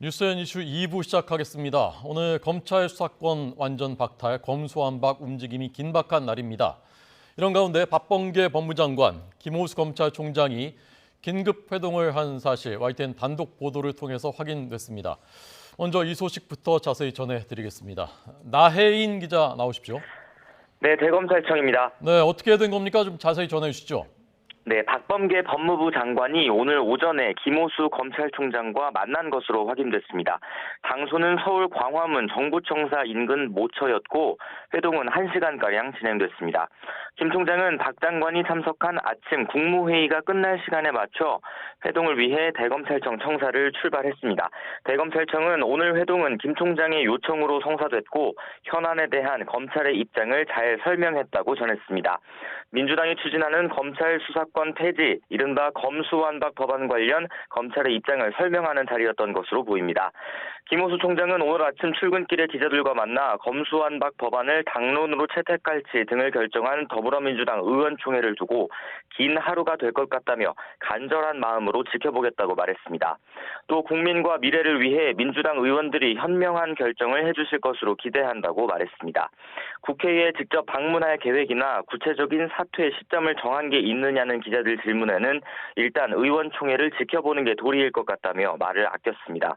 뉴스앤 이슈 2부 시작하겠습니다. 오늘 검찰 수사권 완전 박탈, 검수완박 움직임이 긴박한 날입니다. 이런 가운데 박범계 법무장관, 김호수 검찰총장이 긴급 회동을 한 사실 YTN 단독 보도를 통해서 확인됐습니다. 먼저 이 소식부터 자세히 전해드리겠습니다. 나혜인 기자 나오십시오. 네, 대검찰청입니다. 네, 어떻게 된 겁니까? 좀 자세히 전해 주시죠. 네, 박범계 법무부 장관이 오늘 오전에 김호수 검찰총장과 만난 것으로 확인됐습니다. 장소는 서울 광화문 정부청사 인근 모처였고 회동은 1시간가량 진행됐습니다. 김 총장은 박 장관이 참석한 아침 국무회의가 끝날 시간에 맞춰 회동을 위해 대검찰청 청사를 출발했습니다. 대검찰청은 오늘 회동은 김 총장의 요청으로 성사됐고 현안에 대한 검찰의 입장을 잘 설명했다고 전했습니다. 민주당이 추진하는 검찰 수사권 폐지, 이른바 검수완박 법안 관련 검찰의 입장을 설명하는 자리였던 것으로 보입니다. 김호수 총장은 오늘 아침 출근길에 기자들과 만나 검수완박 법안을 당론으로 채택할지 등을 결정한 더불어민주당 의원총회를 두고 긴 하루가 될 것 같다며 간절한 마음으로 지켜보겠다고 말했습니다. 또 국민과 미래를 위해 민주당 의원들이 현명한 결정을 해주실 것으로 기대한다고 말했습니다. 국회에 직접 방문할 계획이나 구체적인 사퇴 시점을 정한 게 있느냐는 기자들 질문에는 일단 의원총회를 지켜보는 게 도리일 것 같다며 말을 아꼈습니다.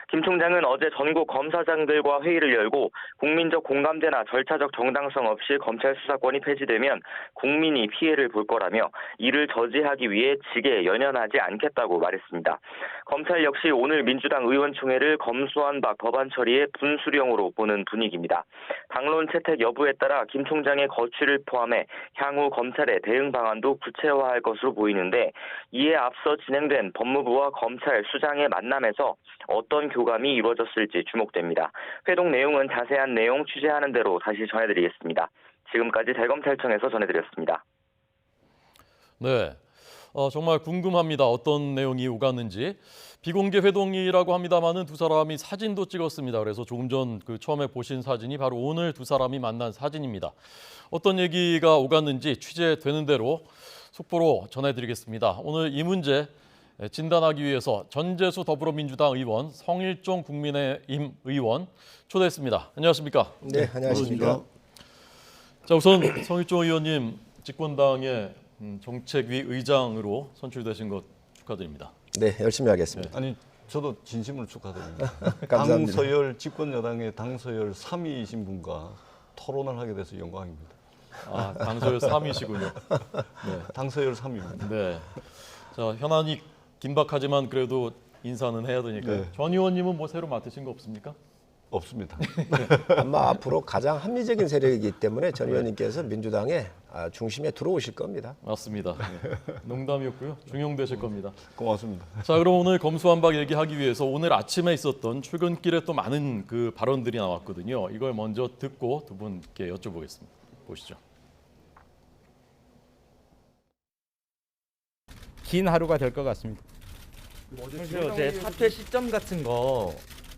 김 총장은 어제 전국 검사장들과 회의를 열고 국민적 공감대나 절차적 정당성 없이 검찰 수사권이 폐지되면 국민이 피해를 볼 거라며 이를 저지하기 위해 직에 연연하지 않겠다고 말했습니다. 검찰 역시 오늘 민주당 의원총회를 검수완박 법안 처리의 분수령으로 보는 분위기입니다. 당론 채택 여부에 따라 김 총장의 거취를 포함해 향후 검찰의 대응 방안도 구체화할 것으로 보이는데 이에 앞서 진행된 법무부와 검찰 수장의 만남에서 어떤 교감이 이루어졌을지 주목됩니다. 회동 내용은 자세한 내용 취재하는 대로 다시 전해드리겠습니다. 지금까지 대검찰청에서 전해드렸습니다. 네, 정말 궁금합니다. 어떤 내용이 오갔는지. 비공개 회동이라고 합니다만은 두 사람이 사진도 찍었습니다. 그래서 조금 전 처음에 보신 사진이 바로 오늘 두 사람이 만난 사진입니다. 어떤 얘기가 오갔는지 취재되는 대로 속보로 전해드리겠습니다. 오늘 이 문제 진단하기 위해서 전재수 더불어민주당 의원, 성일종 국민의힘 의원 초대했습니다. 안녕하십니까? 네, 안녕하십니까? 자, 우선 성일종 의원님 집권당의 정책위 의장으로 선출되신 것 축하드립니다. 네, 열심히 하겠습니다. 네. 아니, 저도 진심으로 축하드립니다. 감사합니다. 당서열 집권여당의 당서열 3위이신 분과 토론을 하게 돼서 영광입니다. 아, 당서열 3위시군요. 네. 당서열 3위입니다. 네. 자, 현안이 긴박하지만 그래도 인사는 해야 되니까요. 네. 전 의원님은 뭐 새로 맡으신 거 없습니까? 없습니다. 아마 앞으로 가장 합리적인 세력이기 때문에 전 의원님께서 민주당의 중심에 들어오실 겁니다. 맞습니다. 네. 농담이었고요. 중용되실 겁니다. 고맙습니다. 자, 그럼 오늘 검수완박 얘기하기 위해서 오늘 아침에 있었던 출근길에 또 많은 발언들이 나왔거든요. 이걸 먼저 듣고 두 분께 여쭤보겠습니다. 보시죠. 긴 하루가 될 것 같습니다. 어제 사퇴 시점 같은 거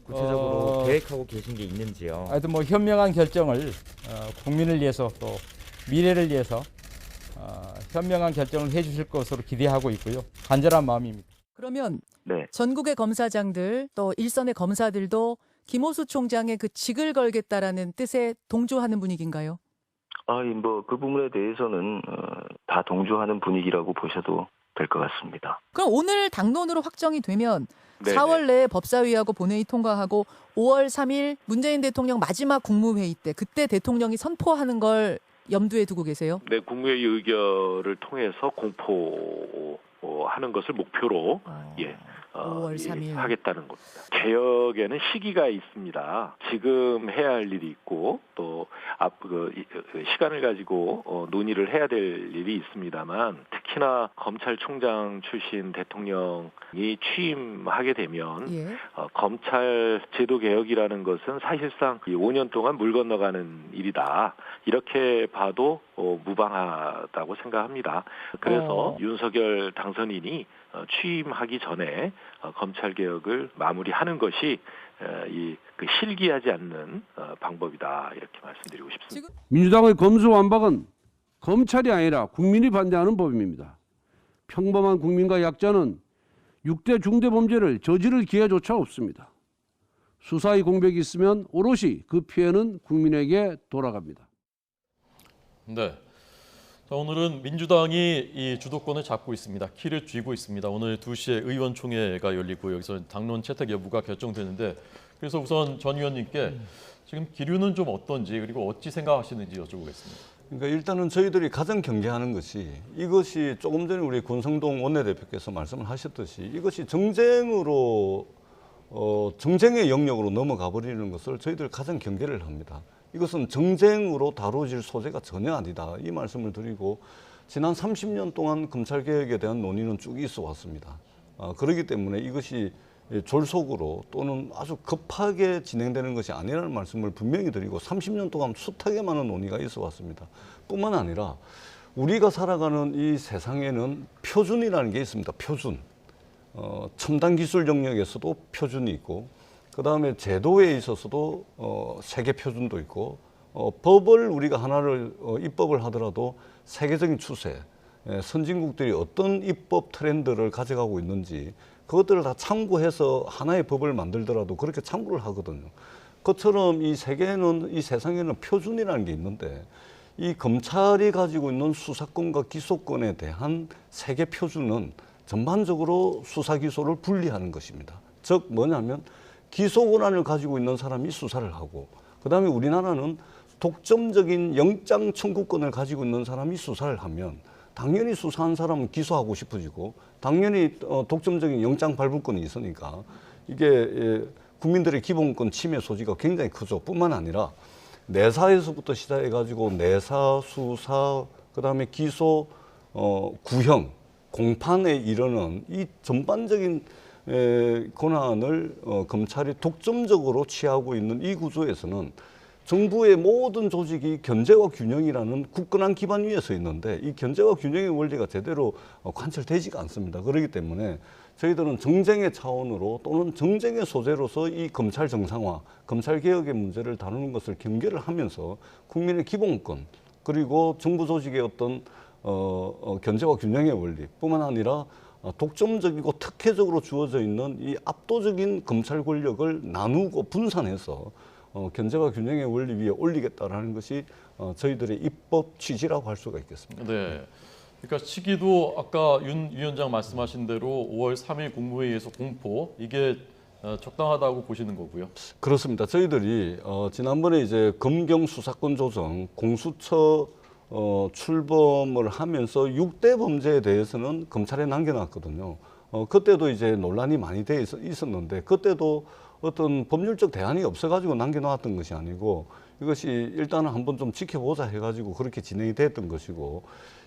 구체적으로 계획하고 계신 게 있는지요? 하여튼 뭐 현명한 결정을 국민을 위해서 또 미래를 위해서 현명한 결정을 해주실 것으로 기대하고 있고요. 간절한 마음입니다. 그러면 네. 전국의 검사장들 또 일선의 검사들도 김호수 총장의 그 직을 걸겠다라는 뜻에 동조하는 분위기인가요? 그 부분에 대해서는 다 동조하는 분위기라고 보셔도 될 것 같습니다. 그럼 오늘 당론으로 확정이 되면 네네. 4월 내에 법사위하고 본회의 통과하고 5월 3일 문재인 대통령 마지막 국무회의 때 그때 대통령이 선포하는 걸 염두에 두고 계세요? 네, 국무회의 의결을 통해서 공포하는 것을 목표로 5월 3일. 하겠다는 겁니다. 개혁에는 시기가 있습니다. 지금 해야 할 일이 있고 또 시간을 가지고 논의를 해야 될 일이 있습니다만 특히나 검찰총장 출신 대통령이 취임하게 되면 검찰 제도 개혁이라는 것은 사실상 5년 동안 물 건너가는 일이다. 이렇게 봐도 무방하다고 생각합니다. 그래서 윤석열 당선인이 취임하기 전에 검찰 개혁을 마무리하는 것이 실기하지 않는 방법이다 이렇게 말씀드리고 싶습니다. 민주당의 검수완박은 검찰이 아니라 국민이 반대하는 법입니다. 평범한 국민과 약자는 6대 중대범죄를 저지를 기회조차 없습니다. 수사의 공백이 있으면 오롯이 그 피해는 국민에게 돌아갑니다. 네. 자, 오늘은 민주당이 이 주도권을 잡고 있습니다. 키를 쥐고 있습니다. 오늘 2시에 의원총회가 열리고 여기서 당론 채택 여부가 결정되는데 그래서 우선 전 의원님께 지금 기류는 좀 어떤지 그리고 어찌 생각하시는지 여쭤보겠습니다. 그러니까 일단은 저희들이 가장 경계하는 것이 이것이 조금 전에 우리 권성동 원내대표께서 말씀을 하셨듯이 이것이 정쟁의 영역으로 넘어가 버리는 것을 저희들 가장 경계를 합니다. 이것은 정쟁으로 다뤄질 소재가 전혀 아니다. 이 말씀을 드리고 지난 30년 동안 검찰개혁에 대한 논의는 쭉 있어 왔습니다. 그렇기 때문에 이것이 졸속으로 또는 아주 급하게 진행되는 것이 아니라는 말씀을 분명히 드리고 30년 동안 숱하게 많은 논의가 있어 왔습니다. 뿐만 아니라 우리가 살아가는 이 세상에는 표준이라는 게 있습니다. 표준. 첨단 기술 영역에서도 표준이 있고 그다음에 제도에 있어서도 세계 표준도 있고 법을 우리가 하나를 입법을 하더라도 세계적인 추세, 선진국들이 어떤 입법 트렌드를 가져가고 있는지 그것들을 다 참고해서 하나의 법을 만들더라도 그렇게 참고를 하거든요. 그것처럼 이 세계에는 이 세상에는 표준이라는 게 있는데 이 검찰이 가지고 있는 수사권과 기소권에 대한 세계 표준은 전반적으로 수사 기소를 분리하는 것입니다. 즉 뭐냐면 기소 권한을 가지고 있는 사람이 수사를 하고 그다음에 우리나라는 독점적인 영장 청구권을 가지고 있는 사람이 수사를 하면 당연히 수사한 사람은 기소하고 싶어지고 당연히 독점적인 영장 발부권이 있으니까 이게 국민들의 기본권 침해 소지가 굉장히 크죠. 뿐만 아니라 내사에서부터 시작해가지고 내사, 수사, 그다음에 기소, 구형, 공판에 이르는 이 전반적인 권한을 검찰이 독점적으로 취하고 있는 이 구조에서는 정부의 모든 조직이 견제와 균형이라는 굳건한 기반 위에 서 있는데 이 견제와 균형의 원리가 제대로 관철되지가 않습니다. 그렇기 때문에 저희들은 정쟁의 차원으로 또는 정쟁의 소재로서 이 검찰 정상화, 검찰 개혁의 문제를 다루는 것을 경계를 하면서 국민의 기본권 그리고 정부 조직의 어떤 견제와 균형의 원리뿐만 아니라 독점적이고 특혜적으로 주어져 있는 이 압도적인 검찰 권력을 나누고 분산해서 견제와 균형의 원리 위에 올리겠다라는 것이 저희들의 입법 취지라고 할 수가 있겠습니다. 네. 그러니까 시기도 아까 윤 위원장 말씀하신 대로 5월 3일 국무회의에서 공포 이게 적당하다고 보시는 거고요. 그렇습니다. 저희들이 지난번에 이제 검경 수사권 조정 공수처 출범을 하면서 6대 범죄에 대해서는 검찰에 남겨놨거든요. 그때도 이제 논란이 많이 돼 있었는데 그때도 어떤 법률적 대안이 없어가지고 남겨놓았던 것이 아니고 이것이 일단은 한번 좀 지켜보자 해가지고 그렇게 진행이 됐던 것이고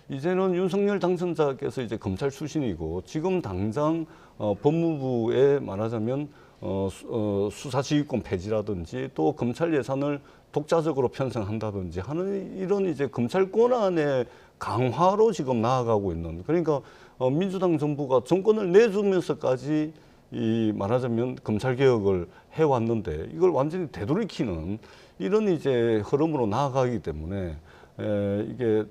이제는 윤석열 당선자께서 이제 검찰 출신이고 지금 당장 법무부에 말하자면 수사지휘권 폐지라든지 또 검찰 예산을 독자적으로 편성한다든지 하는 이런 이제 검찰 권한의 강화로 지금 나아가고 있는 그러니까 민주당 정부가 정권을 내주면서까지 이 말하자면 검찰 개혁을 해왔는데 이걸 완전히 되돌이키는 이런 이제 흐름으로 나아가기 때문에 이게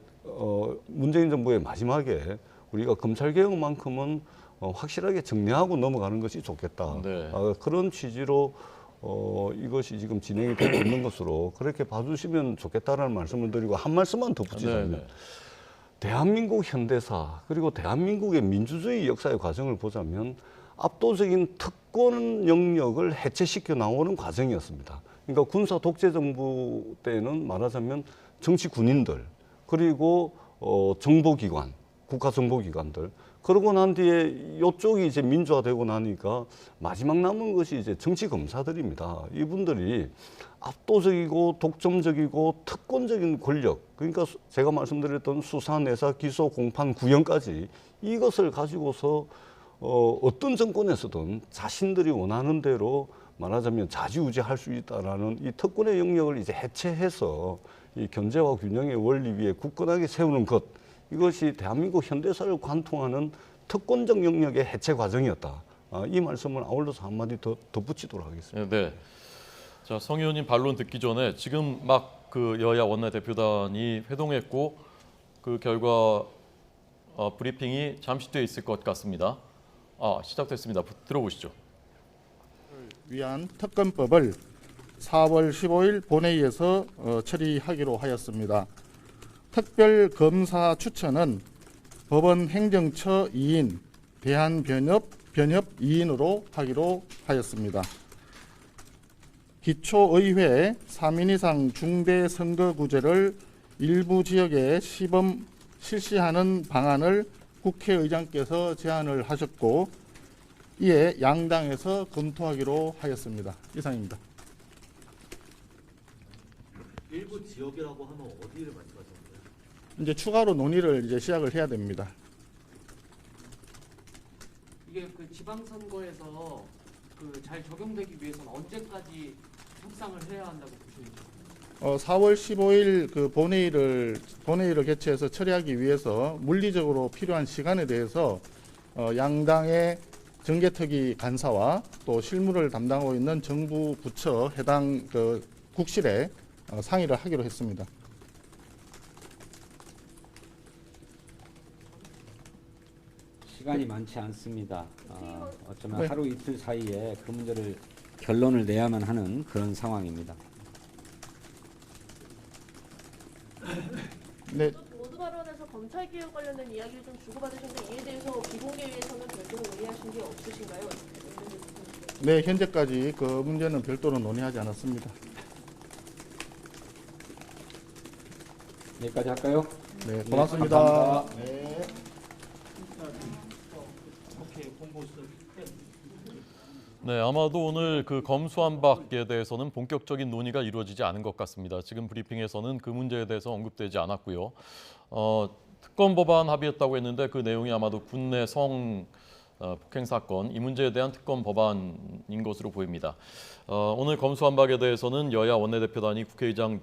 문재인 정부의 마지막에 우리가 검찰 개혁만큼은 확실하게 정리하고 넘어가는 것이 좋겠다. 네. 그런 취지로 이것이 지금 진행이 되고 있는 것으로 그렇게 봐주시면 좋겠다라는 말씀을 드리고 한 말씀만 덧붙이자면 네. 대한민국 현대사 그리고 대한민국의 민주주의 역사의 과정을 보자면 압도적인 특권 영역을 해체시켜 나오는 과정이었습니다. 그러니까 군사 독재 정부 때는 말하자면 정치 군인들 그리고 정보기관, 국가 정보기관들 그러고 난 뒤에 이쪽이 이제 민주화되고 나니까 마지막 남은 것이 이제 정치 검사들입니다. 이분들이 압도적이고 독점적이고 특권적인 권력 그러니까 제가 말씀드렸던 수사, 내사, 기소, 공판, 구형까지 이것을 가지고서 어떤 정권에서든 자신들이 원하는 대로 말하자면 좌지우지할 수 있다라는 이 특권의 영역을 이제 해체해서 이 견제와 균형의 원리 위에 굳건하게 세우는 것 이것이 대한민국 현대사를 관통하는 특권적 영역의 해체 과정이었다. 이 말씀을 아울러서 한마디 더 덧붙이도록 하겠습니다. 네. 자, 성 의원님 반론 듣기 전에 지금 막 그 여야 원내대표단이 회동했고 그 결과 브리핑이 잠시 뒤에 있을 것 같습니다. 시작됐습니다. 들어보시죠. 위한 특검법을 4월 15일 본회의에서 처리하기로 하였습니다. 특별검사 추천은 법원 행정처 2인, 대한변협 2인으로 하기로 하였습니다. 기초의회 3인 이상 중대선거구제를 일부 지역에 시범 실시하는 방안을 국회의장께서 제안을 하셨고 이에 양당에서 검토하기로 하였습니다. 이상입니다. 일부 지역이라고 하면 어디를 말씀하시는 거예요? 이제 추가로 논의를 이제 시작을 해야 됩니다. 이게 그 지방선거에서 그 잘 적용되기 위해서는 언제까지 협상을 해야 한다고 보십니까? 4월 15일 그 본회의를 개최해서 처리하기 위해서 물리적으로 필요한 시간에 대해서 양당의 정개특위 간사와 또 실무를 담당하고 있는 정부 부처 해당 그 국실에 상의를 하기로 했습니다. 시간이 많지 않습니다. 어쩌면 하루 이틀 사이에 그 문제를 결론을 내야만 하는 그런 상황입니다. 네. 모두 발언에서 검찰 개혁 관련된 이야기를 좀 주고받으셨는데 이에 대해서 비공개위에서는 별도로 논의하신 게 없으신가요? 네, 현재까지 그 문제는 별도로 논의하지 않았습니다. 여기까지 할까요? 네, 고맙습니다. 감사합니다. 네. 네, 아마도 오늘 그 검수완박에 대해서는 본격적인 논의가 이루어지지 않은 것 같습니다. 지금 브리핑에서는 그 문제에 대해서 언급되지 않았고요. 특검 법안 합의했다고 했는데 그 내용이 아마도 군내 성 폭행 사건 이 문제에 대한 특검 법안인 것으로 보입니다. 오늘 검수완박에 대해서는 여야 원내대표단이 국회의장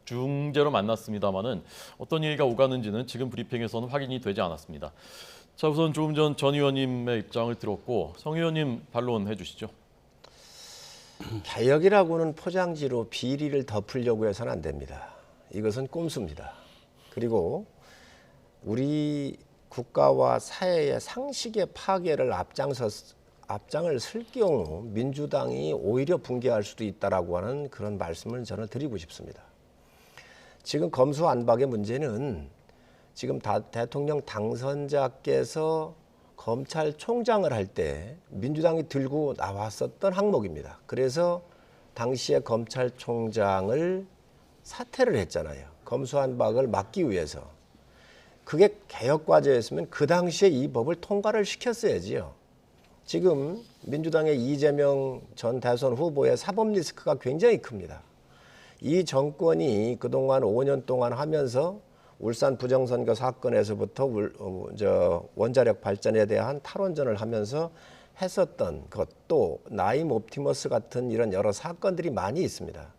중재로 만났습니다마는 어떤 얘기가 오가는지는 지금 브리핑에서는 확인이 되지 않았습니다. 자, 우선 조금 전 의원님의 입장을 들었고 성 의원님 반론해 주시죠. 개혁이라고는 포장지로 비리를 덮으려고 해서는 안 됩니다. 이것은 꼼수입니다. 그리고 우리 국가와 사회의 상식의 파괴를 앞장을 쓸 경우 민주당이 오히려 붕괴할 수도 있다라고 하는 그런 말씀을 저는 드리고 싶습니다. 지금 검수완박의 문제는 지금 대통령 당선자께서 검찰총장을 할 때 민주당이 들고 나왔었던 항목입니다. 그래서 당시에 검찰총장을 사퇴를 했잖아요. 검수완박을 막기 위해서. 그게 개혁과제였으면 그 당시에 이 법을 통과를 시켰어야지요. 지금 민주당의 이재명 전 대선 후보의 사법 리스크가 굉장히 큽니다. 이 정권이 그동안 5년 동안 하면서 울산 부정선거 사건에서부터 원자력 발전에 대한 탈원전을 하면서 했었던 것도 나임 옵티머스 같은 이런 여러 사건들이 많이 있습니다.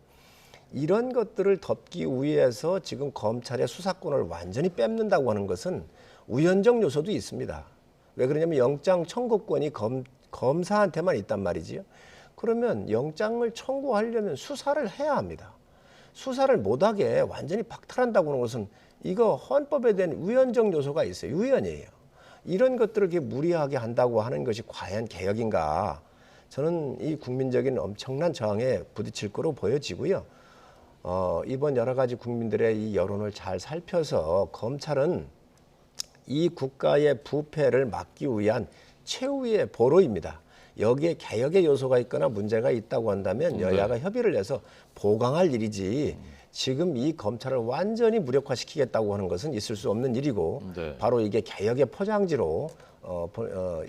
이런 것들을 덮기 위해서 지금 검찰의 수사권을 완전히 뺏는다고 하는 것은 우연적 요소도 있습니다. 왜 그러냐면 영장 청구권이 검사한테만 있단 말이지요. 그러면 영장을 청구하려면 수사를 해야 합니다. 수사를 못하게 완전히 박탈한다고 하는 것은 이거 헌법에 대한 우연적 요소가 있어요. 우연이에요. 이런 것들을 이렇게 무리하게 한다고 하는 것이 과연 개혁인가? 저는 이 국민적인 엄청난 저항에 부딪힐 거로 보여지고요. 이번 여러 가지 국민들의 이 여론을 잘 살펴서 검찰은 이 국가의 부패를 막기 위한 최후의 보루입니다. 여기에 개혁의 요소가 있거나 문제가 있다고 한다면 여야가 협의를 해서 보강할 일이지 지금 이 검찰을 완전히 무력화시키겠다고 하는 것은 있을 수 없는 일이고 바로 이게 개혁의 포장지로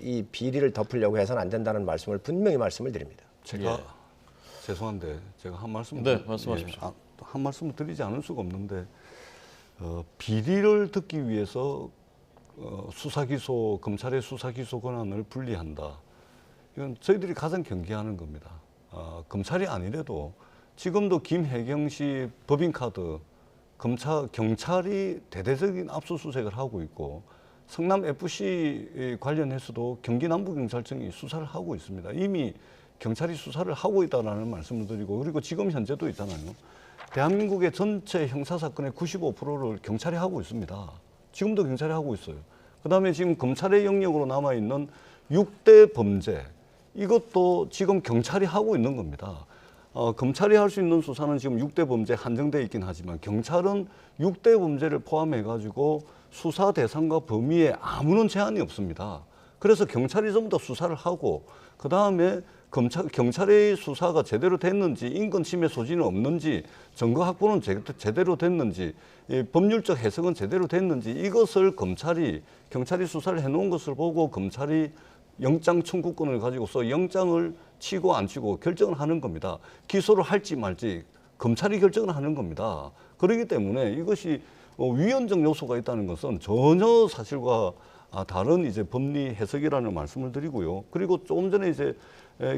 이 비리를 덮으려고 해서는 안 된다는 말씀을 분명히 말씀을 드립니다. 제가 죄송한데 제가 한 말씀 말씀하십시오. 한 말씀을 드리지 않을 수가 없는데 비리를 듣기 위해서 수사기소 검찰의 수사기소 권한을 분리한다. 이건 저희들이 가장 경계하는 겁니다. 검찰이 아니래도 지금도 김혜경 씨 법인카드 경찰이 대대적인 압수수색을 하고 있고 성남 FC 관련해서도 경기 남부경찰청이 수사를 하고 있습니다. 이미 경찰이 수사를 하고 있다는 말씀을 드리고 그리고 지금 현재도 있잖아요. 대한민국의 전체 형사사건의 95%를 경찰이 하고 있습니다. 지금도 경찰이 하고 있어요. 그다음에 지금 검찰의 영역으로 남아있는 6대 범죄 이것도 지금 경찰이 하고 있는 겁니다. 검찰이 할 수 있는 수사는 지금 6대 범죄에 한정되어 있긴 하지만 경찰은 6대 범죄를 포함해 가지고 수사 대상과 범위에 아무런 제한이 없습니다. 그래서 경찰이 전부 다 수사를 하고 그다음에 경찰의 수사가 제대로 됐는지 인권 침해 소지는 없는지 증거 확보는 제대로 됐는지 법률적 해석은 제대로 됐는지 이것을 경찰이 수사를 해놓은 것을 보고 검찰이 영장 청구권을 가지고서 영장을 치고 안 치고 결정을 하는 겁니다. 기소를 할지 말지 검찰이 결정을 하는 겁니다. 그렇기 때문에 이것이 위헌적 요소가 있다는 것은 전혀 사실과 다른 이제 법리 해석이라는 말씀을 드리고요. 그리고 조금 전에 이제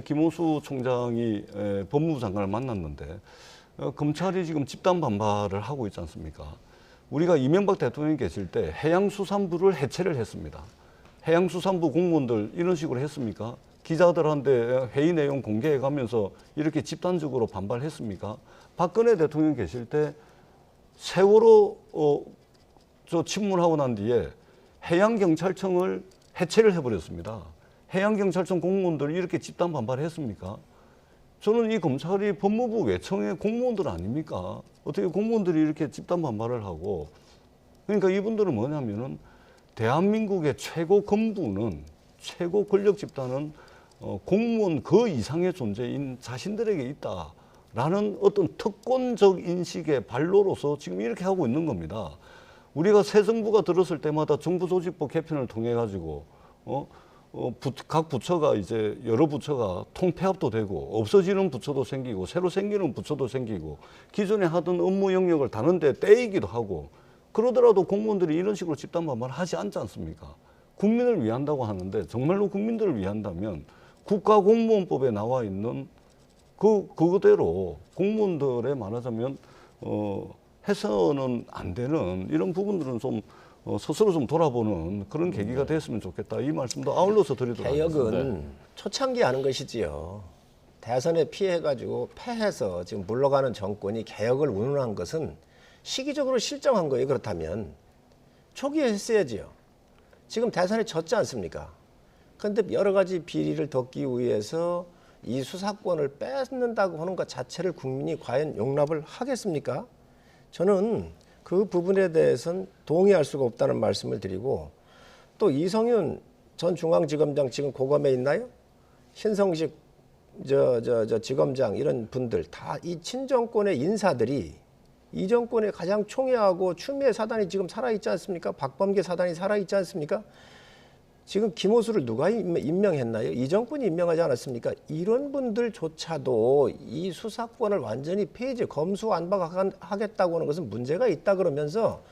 김호수 총장이 법무부 장관을 만났는데 검찰이 지금 집단 반발을 하고 있지 않습니까? 우리가 이명박 대통령이 계실 때 해양수산부를 해체를 했습니다. 해양수산부 공무원들 이런 식으로 했습니까? 기자들한테 회의 내용 공개해 가면서 이렇게 집단적으로 반발했습니까? 박근혜 대통령 계실 때 세월호 침몰하고 난 뒤에 해양경찰청을 해체를 해버렸습니다. 해양경찰청 공무원들이 이렇게 집단 반발했습니까? 저는 이 검찰이 법무부 외청의 공무원들 아닙니까? 어떻게 공무원들이 이렇게 집단 반발을 하고 그러니까 이분들은 뭐냐면은 대한민국의 최고 건부는 최고 권력 집단은 공무원 그 이상의 존재인 자신들에게 있다라는 어떤 특권적 인식의 발로로서 지금 이렇게 하고 있는 겁니다. 우리가 새 정부가 들었을 때마다 정부조직법 개편을 통해 가지고 각 부처가 이제 여러 부처가 통폐합도 되고 없어지는 부처도 생기고 새로 생기는 부처도 생기고 기존에 하던 업무 영역을 다른데 떼이기도 하고 그러더라도 공무원들이 이런 식으로 집단 반발을 하지 않지 않습니까? 국민을 위한다고 하는데 정말로 국민들을 위한다면 국가공무원법에 나와 있는 그대로 공무원들의 말하자면 해서는 안 되는 이런 부분들은 좀 스스로 좀 돌아보는 그런 계기가 됐으면 좋겠다. 이 말씀도 아울러서 드리도록 하겠습니다. 개혁은 초창기 하는 것이지요. 대선에 피해가지고 패해서 지금 물러가는 정권이 개혁을 운운한 것은 시기적으로 실정한 거예요. 그렇다면 초기에 했어야지요. 지금 대선에 졌지 않습니까? 그런데 여러 가지 비리를 덮기 위해서 이 수사권을 뺏는다고 하는 것 자체를 국민이 과연 용납을 하겠습니까? 저는 그 부분에 대해서는 동의할 수가 없다는 말씀을 드리고 또 이성윤 전 중앙지검장 지금 고검에 있나요? 신성식 지검장 이런 분들 다 이 친정권의 인사들이 이 정권의 가장 총애하고 추미애 사단이 지금 살아있지 않습니까? 박범계 사단이 살아있지 않습니까? 지금 김호수를 누가 임명했나요? 이 정권이 임명하지 않았습니까? 이런 분들조차도 이 수사권을 완전히 폐지, 검수완박하겠다고 하는 것은 문제가 있다 그러면서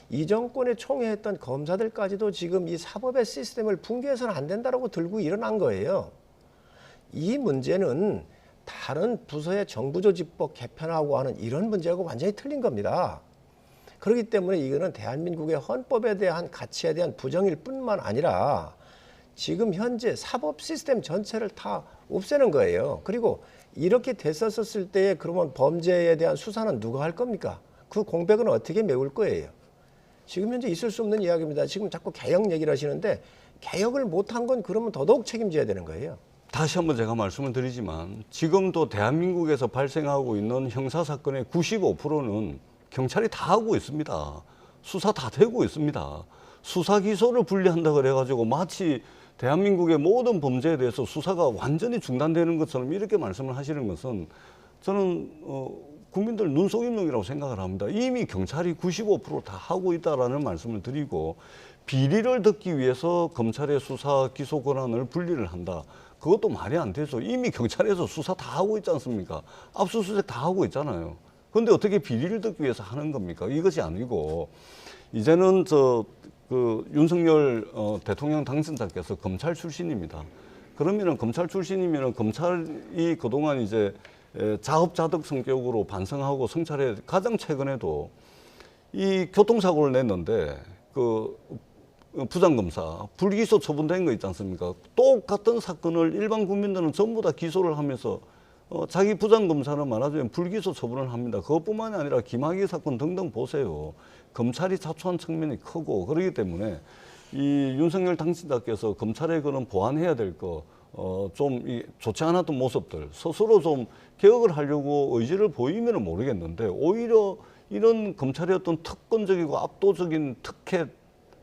이 정권에 총애했던 검사들까지도 지금 이 사법의 시스템을 붕괴해서는 안 된다고 들고 일어난 거예요. 이 문제는 다른 부서의 정부조직법 개편하고 하는 이런 문제하고 완전히 틀린 겁니다. 그렇기 때문에 이거는 대한민국의 헌법에 대한 가치에 대한 부정일 뿐만 아니라 지금 현재 사법 시스템 전체를 다 없애는 거예요. 그리고 이렇게 됐었을 때에 그러면 범죄에 대한 수사는 누가 할 겁니까? 그 공백은 어떻게 메울 거예요? 지금 현재 있을 수 없는 이야기입니다. 지금 자꾸 개혁 얘기를 하시는데 개혁을 못한 건 그러면 더더욱 책임져야 되는 거예요. 다시 한번 제가 말씀을 드리지만 지금도 대한민국에서 발생하고 있는 형사사건의 95%는 경찰이 다 하고 있습니다. 수사 다 되고 있습니다. 수사 기소를 분리한다 그래가지고 마치 대한민국의 모든 범죄에 대해서 수사가 완전히 중단되는 것처럼 이렇게 말씀을 하시는 것은 저는 국민들 눈속임용이라고 생각을 합니다. 이미 경찰이 95% 다 하고 있다라는 말씀을 드리고 비리를 덮기 위해서 검찰의 수사 기소 권한을 분리를 한다. 그것도 말이 안 되죠. 이미 경찰에서 수사 다 하고 있지 않습니까? 압수수색 다 하고 있잖아요. 그런데 어떻게 비리를 덮기 위해서 하는 겁니까? 이것이 아니고 이제는 윤석열 대통령 당선자께서 검찰 출신입니다. 그러면은 검찰 출신이면은 검찰이 그동안 이제 자업자득 성격으로 반성하고 성찰해 가장 최근에도 이 교통사고를 냈는데 부장검사 불기소 처분된 거 있지 않습니까? 똑같은 사건을 일반 국민들은 전부 다 기소를 하면서 자기 부장검사는 말하자면 불기소 처분을 합니다. 그것뿐만이 아니라 김학의 사건 등등 보세요. 검찰이 자초한 측면이 크고 그렇기 때문에 이 윤석열 당선자께서 검찰에 그런 보완해야 될 거 좀 좋지 않았던 모습들 스스로 좀 개혁을 하려고 의지를 보이면 모르겠는데 오히려 이런 검찰의 어떤 특권적이고 압도적인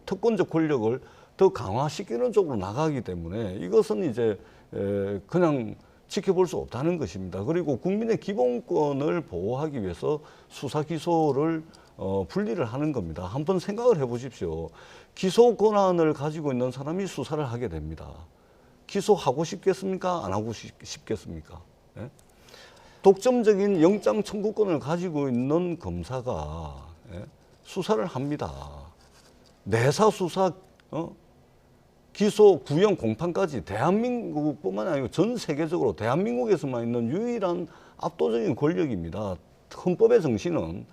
특권적 권력을 더 강화시키는 쪽으로 나가기 때문에 이것은 이제 그냥 지켜볼 수 없다는 것입니다. 그리고 국민의 기본권을 보호하기 위해서 수사 기소를 분리를 하는 겁니다. 한번 생각을 해보십시오. 기소 권한을 가지고 있는 사람이 수사를 하게 됩니다. 기소하고 싶겠습니까? 안 하고 싶겠습니까? 예? 독점적인 영장 청구권을 가지고 있는 검사가 수사를 합니다. 내사 수사, 기소, 구형, 공판까지 대한민국뿐만 아니고 전 세계적으로 대한민국에서만 있는 유일한 압도적인 권력입니다. 헌법의 정신은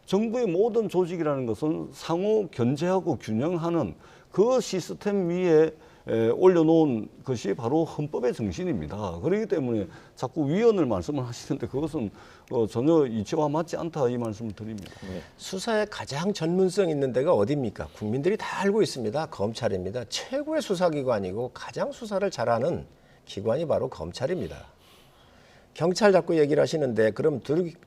정부의 모든 조직이라는 것은 상호 견제하고 균형하는 그 시스템 위에 올려놓은 것이 바로 헌법의 정신입니다. 그렇기 때문에 자꾸 위헌을 말씀을 하시는데 그것은 전혀 이치와 맞지 않다 이 말씀을 드립니다. 수사에 가장 전문성 있는 데가 어디입니까? 국민들이 다 알고 있습니다. 검찰입니다. 최고의 수사기관이고 가장 수사를 잘하는 기관이 바로 검찰입니다. 경찰 자꾸 얘기를 하시는데 그럼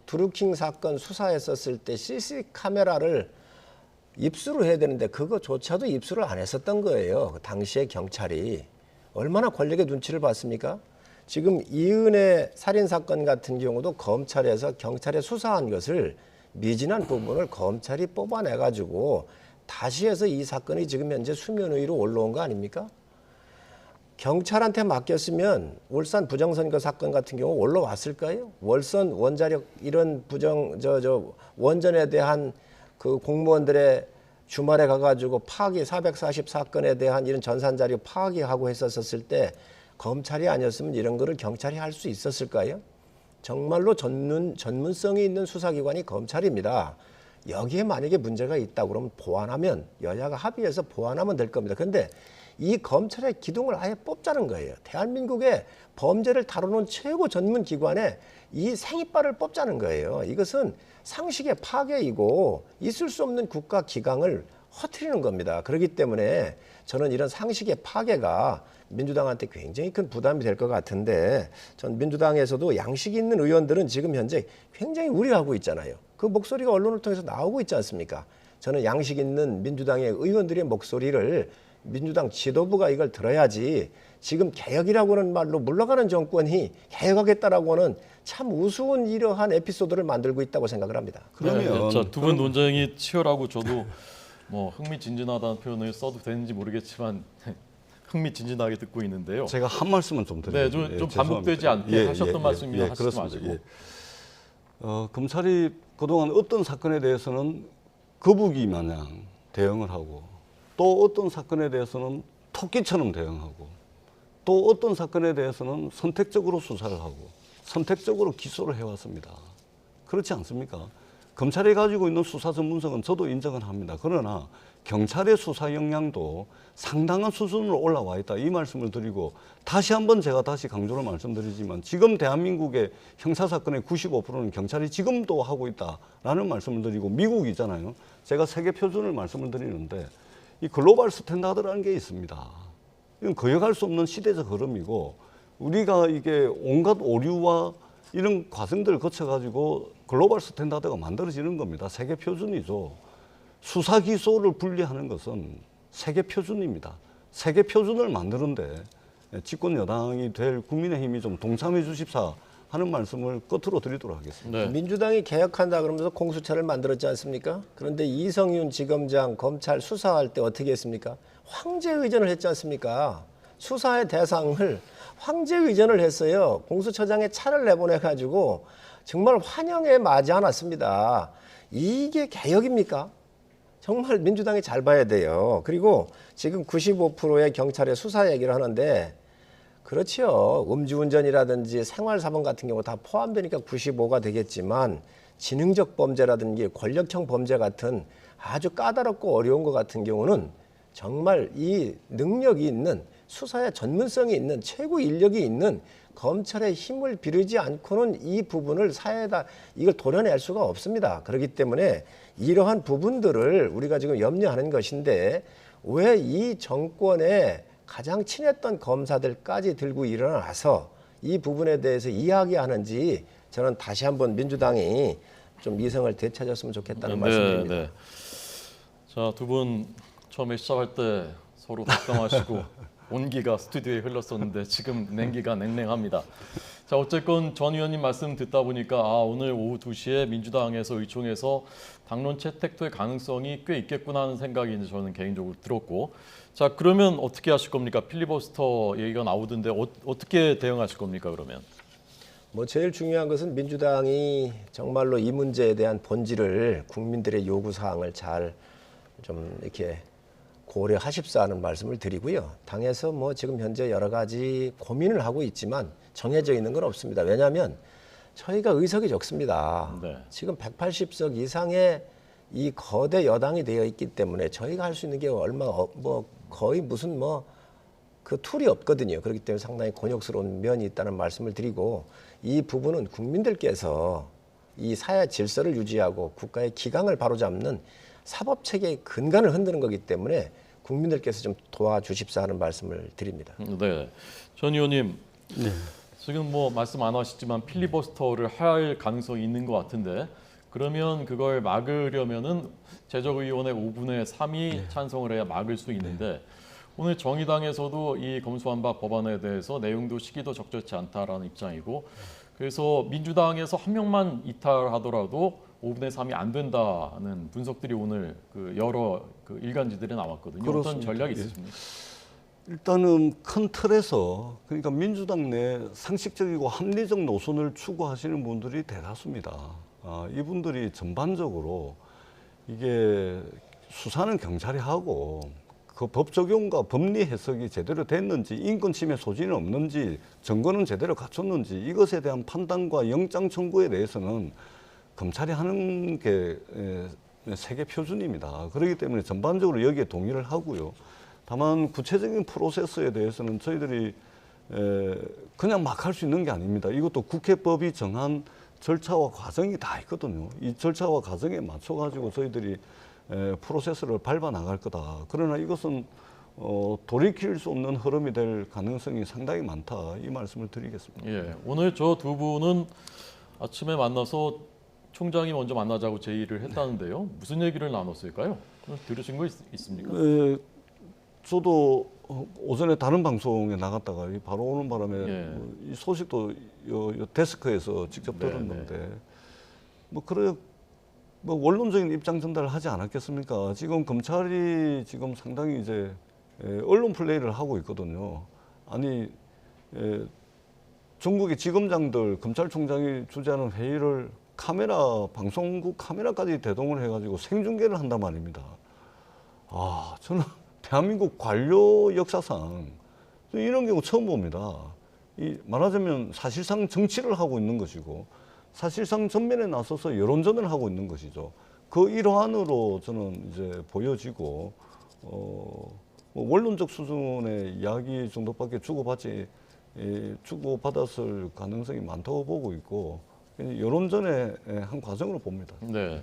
드루킹 사건 수사했었을 때 CC 카메라를 입수를 해야 되는데 그거조차도 입수를 안 했었던 거예요. 그 당시에 경찰이 얼마나 권력의 눈치를 봤습니까? 지금 이은혜 살인사건 같은 경우도 검찰에서 경찰에 수사한 것을 미진한 부분을 검찰이 뽑아내가지고 다시 해서 이 사건이 지금 현재 수면 위로 올라온 거 아닙니까? 경찰한테 맡겼으면 울산 부정선거 사건 같은 경우 올라왔을까요? 월선 원자력 이런 원전에 대한 그 공무원들의 주말에 가가지고 파기 444건에 대한 이런 전산자료 파기하고 했었을 때 검찰이 아니었으면 이런 거를 경찰이 할 수 있었을까요? 정말로 전문성이 있는 수사기관이 검찰입니다. 여기에 만약에 문제가 있다고 그러면 보완하면 여야가 합의해서 보완하면 될 겁니다. 그런데 이 검찰의 기둥을 아예 뽑자는 거예요. 대한민국의 범죄를 다루는 최고 전문 기관에 이 생이빨을 뽑자는 거예요. 이것은 상식의 파괴이고 있을 수 없는 국가 기강을 허트리는 겁니다. 그렇기 때문에 저는 이런 상식의 파괴가 민주당한테 굉장히 큰 부담이 될 것 같은데 전 민주당에서도 양식 있는 의원들은 지금 현재 굉장히 우려하고 있잖아요. 그 목소리가 언론을 통해서 나오고 있지 않습니까? 저는 양식 있는 민주당의 의원들의 목소리를 민주당 지도부가 이걸 들어야지 지금 개혁이라고 하는 말로 물러가는 정권이 개혁하겠다라고 하는 참 우스운 이러한 에피소드를 만들고 있다고 생각을 합니다. 그러면 두 분 논쟁이 치열하고 저도 뭐 흥미진진하다는 표현을 써도 되는지 모르겠지만 흥미진진하게 듣고 있는데요. 제가 한 말씀은 좀 드리겠습니다. 네, 좀 반복되지 않게 하셨던 말씀이면 하시지 마시고. 검찰이 그동안 어떤 사건에 대해서는 거북이 마냥 대응을 하고 또 어떤 사건에 대해서는 토끼처럼 대응하고 또 어떤 사건에 대해서는 선택적으로 수사를 하고 선택적으로 기소를 해왔습니다. 그렇지 않습니까? 검찰이 가지고 있는 수사 전문성은 저도 인정을 합니다. 그러나 경찰의 수사 역량도 상당한 수준으로 올라와 있다. 이 말씀을 드리고 다시 한번 제가 다시 강조를 말씀드리지만 지금 대한민국의 형사사건의 95%는 경찰이 지금도 하고 있다라는 말씀을 드리고 미국이잖아요. 제가 세계 표준을 말씀을 드리는데 이 글로벌 스탠다드라는 게 있습니다. 이건 거역할 수 없는 시대적 흐름이고 우리가 이게 온갖 오류와 이런 과정들을 거쳐가지고 글로벌 스탠다드가 만들어지는 겁니다. 세계 표준이죠. 수사 기소를 분리하는 것은 세계 표준입니다. 세계 표준을 만드는데 집권 여당이 될 국민의힘이 좀 동참해 주십사 하는 말씀을 끝으로 드리도록 하겠습니다. 네. 민주당이 개혁한다 그러면서 공수처를 만들었지 않습니까? 그런데 이성윤 지검장 검찰 수사할 때 어떻게 했습니까? 황제의전을 했지 않습니까? 수사의 대상을 황제의전을 했어요. 공수처장에 차를 내보내가지고 정말 환영에 맞이 않았습니다. 이게 개혁입니까? 정말 민주당이 잘 봐야 돼요. 그리고 지금 95%의 경찰의 수사 얘기를 하는데 그렇죠. 음주운전이라든지 생활사범 같은 경우 다 포함되니까 95가 되겠지만 지능적 범죄라든지 권력형 범죄 같은 아주 까다롭고 어려운 것 같은 경우는 정말 이 능력이 있는 수사의 전문성이 있는 최고 인력이 있는 검찰의 힘을 비르지 않고는 이 부분을 사회에다 이걸 도려낼 수가 없습니다. 그렇기 때문에 이러한 부분들을 우리가 지금 염려하는 것인데 왜 이 정권의 가장 친했던 검사들까지 들고 일어나서 이 부분에 대해서 이야기하는지 저는 다시 한번 민주당이 좀 이성을 되찾았으면 좋겠다는 말씀드립니다. 네. 자, 두 분 처음에 시작할 때 서로 답답하시고 온기가 스튜디오에 흘렀었는데 지금 냉기가 냉랭합니다. 자, 어쨌건 전 의원님 말씀 듣다 보니까 오늘 오후 2시에 민주당에서 의총에서 당론 채택될 가능성이 꽤 있겠구나 하는 생각이 이제 저는 개인적으로 들었고, 자, 그러면 어떻게 하실 겁니까? 필리버스터 얘기가 나오던데 어떻게 대응하실 겁니까, 그러면? 뭐 제일 중요한 것은 민주당이 정말로 이 문제에 대한 본질을 국민들의 요구 사항을 잘 좀 이렇게 고려하십사 하는 말씀을 드리고요. 당에서 뭐 지금 현재 여러 가지 고민을 하고 있지만 정해져 있는 건 없습니다. 왜냐하면 저희가 의석이 적습니다. 네. 지금 180석 이상의 이 거대 여당이 되어 있기 때문에 저희가 할 수 있는 게 뭐 거의 무슨 뭐 그 툴이 없거든요. 그렇기 때문에 상당히 곤욕스러운 면이 있다는 말씀을 드리고, 이 부분은 국민들께서 이 사회 질서를 유지하고 국가의 기강을 바로잡는 사법 체계의 근간을 흔드는 거기 때문에 국민들께서 좀 도와주십사 하는 말씀을 드립니다. 네, 전 의원님, 지금 뭐 말씀 안 하시지만 필리버스터를 할 가능성이 있는 것 같은데, 그러면 그걸 막으려면은 제적의원의 5분의 3이 찬성을 해야 막을 수 있는데, 오늘 정의당에서도 이 검수완박 법안에 대해서 내용도 시기도 적절치 않다라는 입장이고, 그래서 민주당에서 한 명만 이탈하더라도 5분의 3이 안 된다는 분석들이 오늘 그 여러 그 일간지들에 나왔거든요. 그렇습니다. 어떤 전략이 있으십니까? 일단은 큰 틀에서, 그러니까 민주당 내 상식적이고 합리적 노선을 추구하시는 분들이 대다수입니다. 이분들이 전반적으로 이게 수사는 경찰이 하고 그 법 적용과 법리 해석이 제대로 됐는지, 인권 침해 소지는 없는지, 증거는 제대로 갖췄는지, 이것에 대한 판단과 영장 청구에 대해서는 검찰이 하는 게 세계 표준입니다. 그렇기 때문에 전반적으로 여기에 동의를 하고요. 다만 구체적인 프로세스에 대해서는 저희들이 그냥 막 할 수 있는 게 아닙니다. 이것도 국회법이 정한 절차와 과정이 다 있거든요. 이 절차와 과정에 맞춰가지고 저희들이 프로세스를 밟아 나갈 거다. 그러나 이것은 돌이킬 수 없는 흐름이 될 가능성이 상당히 많다. 이 말씀을 드리겠습니다. 예, 오늘 저 두 분은 아침에 만나서 총장이 먼저 만나자고 제의를 했다는데요. 무슨 얘기를 나눴을까요? 들으신 거 있습니까? 저도 오전에 다른 방송에 나갔다가 바로 오는 바람에 이 소식도 요 데스크에서 직접 들었는데 뭐 원론적인 입장 전달을 하지 않았겠습니까? 지금 검찰이 지금 상당히 이제 언론 플레이를 하고 있거든요. 아니 전국의 지검장들, 검찰총장이 주재하는 회의를 방송국 카메라까지 대동을 해가지고 생중계를 한단 말입니다. 저는 대한민국 관료 역사상 이런 경우 처음 봅니다. 말하자면 사실상 정치를 하고 있는 것이고, 사실상 전면에 나서서 여론전을 하고 있는 것이죠. 그 일환으로 저는 이제 보여지고, 뭐 원론적 수준의 이야기 정도밖에 주고받았을 가능성이 많다고 보고 있고, 여론전의 한 과정으로 봅니다. 네.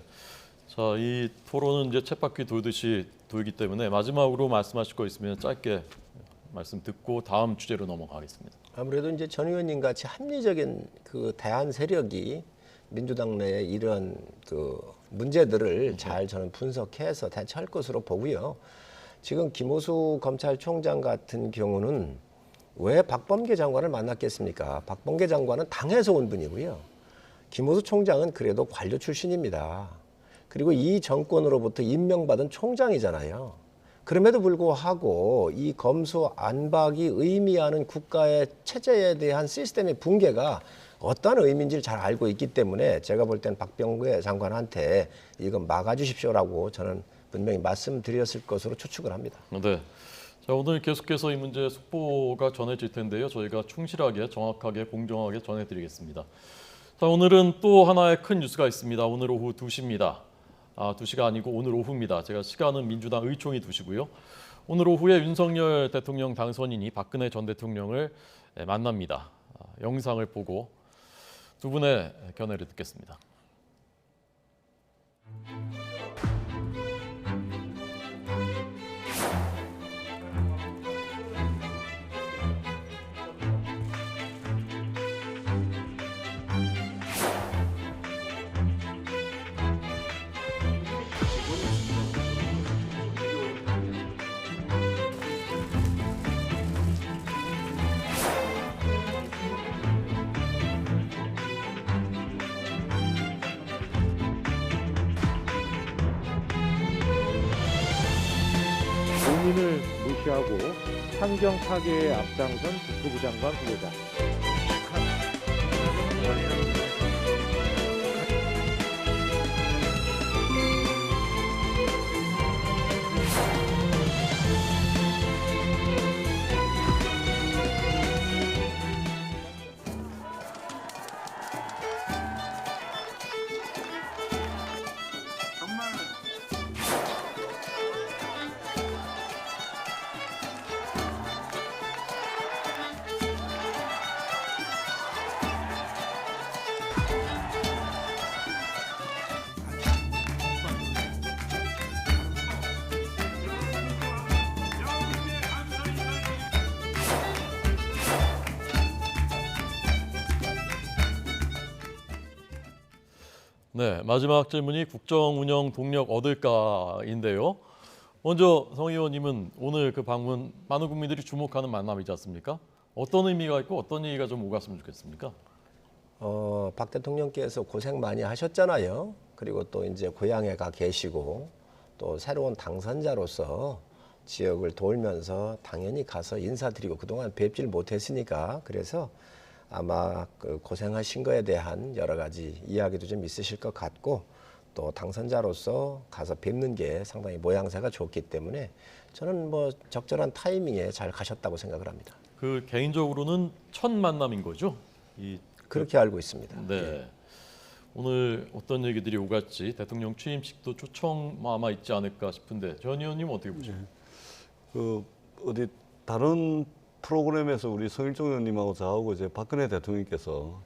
자, 이 토론은 이제 쳇바퀴 돌듯이 돌기 때문에 마지막으로 말씀하실 거 있으면 짧게 말씀 듣고 다음 주제로 넘어가겠습니다. 아무래도 이제 전 의원님 같이 합리적인 그 대안 세력이 민주당 내에 이런 그 문제들을 잘 저는 분석해서 대처할 것으로 보고요. 지금 김호수 검찰총장 같은 경우는 왜 박범계 장관을 만났겠습니까? 박범계 장관은 당에서 온 분이고요. 김호수 총장은 그래도 관료 출신입니다. 그리고 이 정권으로부터 임명받은 총장이잖아요. 그럼에도 불구하고 이 검수안박이 의미하는 국가의 체제에 대한 시스템의 붕괴가 어떤 의미인지를 잘 알고 있기 때문에 제가 볼 때는 박범계 장관한테 이거 막아주십시오라고 저는 분명히 말씀드렸을 것으로 추측을 합니다. 네. 자, 오늘 계속해서 이 문제 속보가 전해질 텐데요. 저희가 충실하게, 정확하게, 공정하게 전해드리겠습니다. 자, 오늘은 또 하나의 큰 뉴스가 있습니다. 오늘 오후 2시입니다. 2시가 아니고 오늘 오후입니다. 제가 시간은 민주당 의총이 2시고요. 오늘 오후에 윤석열 대통령 당선인이 박근혜 전 대통령을 만납니다. 영상을 보고 두 분의 견해를 듣겠습니다. 국민을 무시하고 환경 파괴에 앞장선 국토부 장관 후보자. 네, 마지막 질문이 국정 운영 동력 얻을까인데요. 먼저 성 의원님은 오늘 그 방문 많은 국민들이 주목하는 만남이지 않습니까? 어떤 의미가 있고 어떤 얘기가 좀 오갔으면 좋겠습니까? 박 대통령께서 고생 많이 하셨잖아요. 그리고 또 이제 고향에 가 계시고 또 새로운 당선자로서 지역을 돌면서 당연히 가서 인사드리고 그동안 뵙질 못했으니까 그래서 아마 그 고생하신 거에 대한 여러 가지 이야기도 좀 있으실 것 같고 또 당선자로서 가서 뵙는 게 상당히 모양새가 좋기 때문에 저는 뭐 적절한 타이밍에 잘 가셨다고 생각을 합니다. 그 개인적으로는 첫 만남인 거죠? 그렇게 알고 있습니다. 네. 예. 오늘 어떤 얘기들이 오갔지 대통령 취임식도 초청 아마 있지 않을까 싶은데 전 의원님 어떻게 보세요? 그 어디 다른 프로그램에서 우리 성일종 의원님하고 저하고 이제 박근혜 대통령께서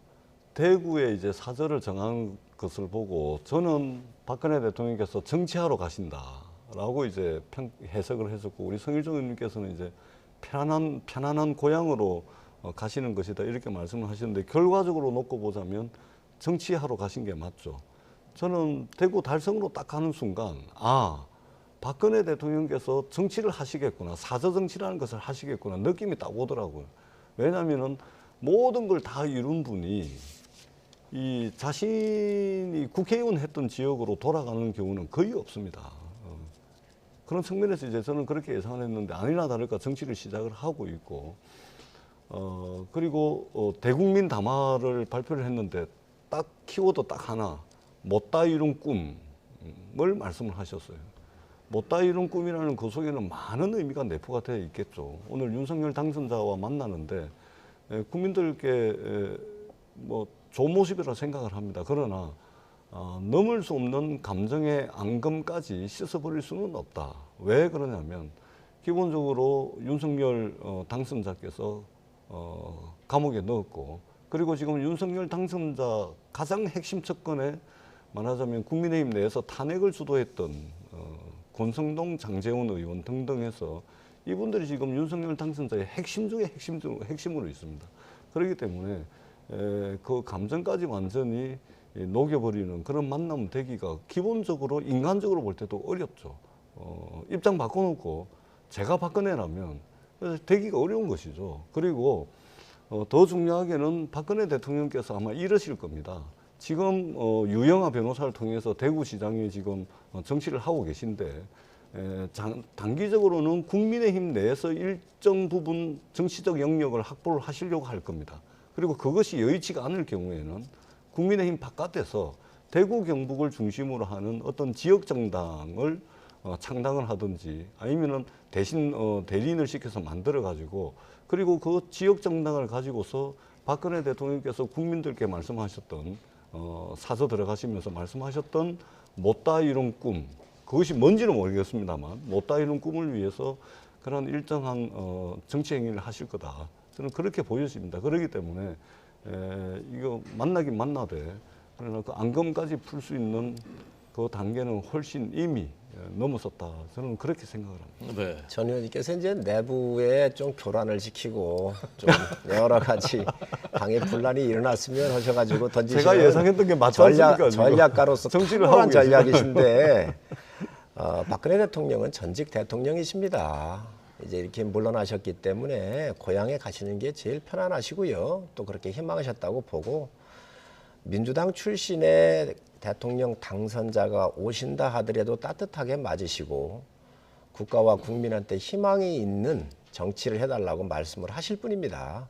대구에 이제 사저를 정한 것을 보고 저는 박근혜 대통령께서 정치하러 가신다라고 이제 해석을 했었고 우리 성일종 의원님께서는 이제 편안한 고향으로 가시는 것이다 이렇게 말씀을 하셨는데 결과적으로 놓고 보자면 정치하러 가신 게 맞죠. 저는 대구 달성으로 딱 가는 순간 박근혜 대통령께서 정치를 하시겠구나, 사저 정치라는 것을 하시겠구나 느낌이 딱 오더라고요. 왜냐하면은 모든 걸 다 이룬 분이 이 자신이 국회의원 했던 지역으로 돌아가는 경우는 거의 없습니다. 그런 측면에서 이제 저는 그렇게 예상을 했는데 아니나 다를까 정치를 시작을 하고 있고, 그리고 대국민 담화를 발표를 했는데 딱 키워드 딱 하나, 못다 이룬 꿈을 말씀을 하셨어요. 못다 이룬 꿈이라는 그 속에는 많은 의미가 내포가 되어 있겠죠. 오늘 윤석열 당선자와 만나는데 국민들께 뭐 좋은 모습이라 생각을 합니다. 그러나 넘을 수 없는 감정의 앙금까지 씻어버릴 수는 없다. 왜 그러냐면 기본적으로 윤석열 당선자께서 감옥에 넣었고, 그리고 지금 윤석열 당선자 가장 핵심 척건에 말하자면 국민의힘 내에서 탄핵을 주도했던 권성동, 장제원 의원 등등 해서 이분들이 지금 윤석열 당선자의 핵심 중에 핵심으로 있습니다. 그렇기 때문에 그 감정까지 완전히 녹여버리는 그런 만남 되기가 기본적으로 인간적으로 볼 때도 어렵죠. 입장 바꿔놓고 제가 박근혜라면 되기가 어려운 것이죠. 그리고 더 중요하게는 박근혜 대통령께서 아마 이러실 겁니다. 지금 유영아 변호사를 통해서 대구시장이 지금 정치를 하고 계신데 단기적으로는 국민의힘 내에서 일정 부분 정치적 영역을 확보를 하시려고 할 겁니다. 그리고 그것이 여의치가 않을 경우에는 국민의힘 바깥에서 대구 경북을 중심으로 하는 어떤 지역 정당을 창당을 하든지 아니면은 대신 대리인을 시켜서 만들어 가지고 그리고 그 지역 정당을 가지고서 박근혜 대통령께서 국민들께 말씀하셨던 사서 들어가시면서 말씀하셨던 못다 이룬 꿈, 그것이 뭔지는 모르겠습니다만 못다 이룬 꿈을 위해서 그런 일정한 정치 행위를 하실 거다. 저는 그렇게 보여집니다. 그렇기 때문에 이거 만나긴 만나되 그러나 그 앙금까지 풀 수 있는 그 단계는 훨씬 이미 넘어섰다. 저는 그렇게 생각을 합니다. 네. 전 의원님께서 이제 내부에 좀 교란을 시키고 좀 여러 가지 당의 분란이 일어났으면 하셔가지고 던지시는 제가 예상했던 게 맞지 않습니까? 전략가로서 정치를 하고 전략이신데 박근혜 대통령은 전직 대통령이십니다. 이제 이렇게 물러나셨기 때문에 고향에 가시는 게 제일 편안하시고요. 또 그렇게 희망하셨다고 보고 민주당 출신의 대통령 당선자가 오신다 하더라도 따뜻하게 맞으시고 국가와 국민한테 희망이 있는 정치를 해달라고 말씀을 하실 뿐입니다.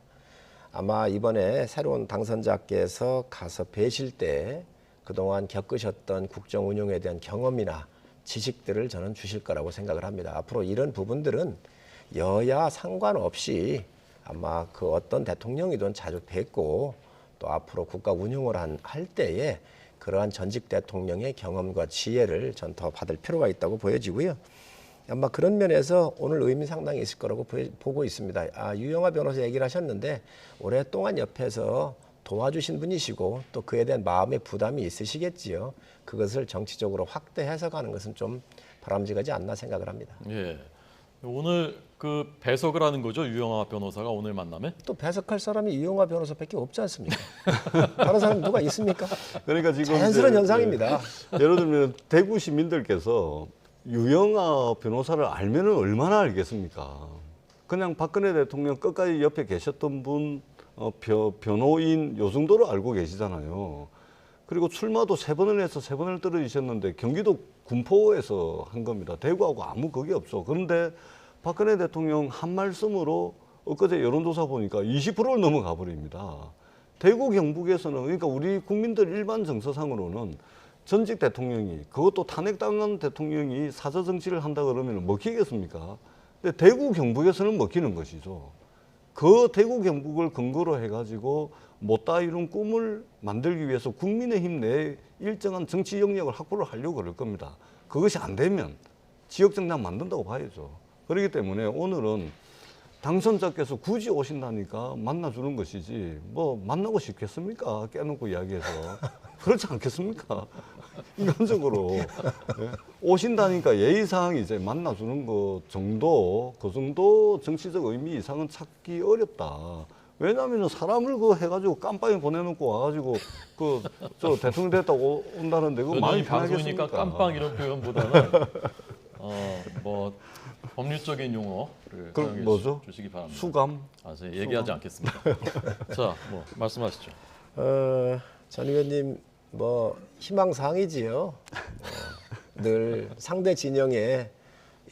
아마 이번에 새로운 당선자께서 가서 뵈실 때 그동안 겪으셨던 국정 운영에 대한 경험이나 지식들을 저는 주실 거라고 생각을 합니다. 앞으로 이런 부분들은 여야 상관없이 아마 그 어떤 대통령이든 자주 뵙고 또 앞으로 국가 운영을 할 때에 그러한 전직 대통령의 경험과 지혜를 전 더 받을 필요가 있다고 보여지고요. 아마 그런 면에서 오늘 의미 상당히 있을 거라고 보고 있습니다. 유영아 변호사 얘기를 하셨는데 오랫동안 옆에서 도와주신 분이시고 또 그에 대한 마음의 부담이 있으시겠지요. 그것을 정치적으로 확대 해석하는 것은 좀 바람직하지 않나 생각을 합니다. 예. 오늘 그 배석을 하는 거죠, 유영아 변호사가 오늘 만남에? 또 배석할 사람이 유영아 변호사밖에 없지 않습니까? 다른 사람 누가 있습니까? 그러니까 지금 자연스러운 현상입니다. 예를 들면 대구 시민들께서 유영아 변호사를 알면은 얼마나 알겠습니까? 그냥 박근혜 대통령 끝까지 옆에 계셨던 분, 변호인 요 정도로 알고 계시잖아요. 그리고 출마도 3번을 해서 3번을 떨어지셨는데 경기도 군포에서 한 겁니다. 대구하고 아무 그게 없어. 그런데 박근혜 대통령 한 말씀으로 엊그제 여론조사 보니까 20%를 넘어가 버립니다. 대구 경북에서는 그러니까 우리 국민들 일반 정서상으로는 전직 대통령이 그것도 탄핵당한 대통령이 사저 정치를 한다 그러면 먹히겠습니까? 근데 대구 경북에서는 먹히는 것이죠. 그 대구 경북을 근거로 해가지고 못다 이룬 꿈을 만들기 위해서 국민의힘 내에 일정한 정치 영역을 확보를 하려고 그럴 겁니다. 그것이 안 되면 지역정당 만든다고 봐야죠. 그렇기 때문에 오늘은 당선자께서 굳이 오신다니까 만나주는 것이지 뭐 만나고 싶겠습니까? 깨놓고 이야기해서. 그렇지 않겠습니까? 인간적으로. 네? 오신다니까 예의상 이제 만나주는 것 정도, 그 정도 정치적 의미 이상은 찾기 어렵다. 왜냐하면 사람을 그 해가지고 깜빵에 보내놓고 와가지고 저 대통령 됐다고 온다는데 그거 많이 방송이니까 편하겠습니까? 깜빵 이런 표현보다는 뭐 법률적인 용어를 사용해 뭐죠? 주시기 바랍니다. 수감? 얘기하지 않겠습니다. 자, 뭐 말씀하시죠. 전 의원님 뭐 희망사항이지요. 늘 상대 진영에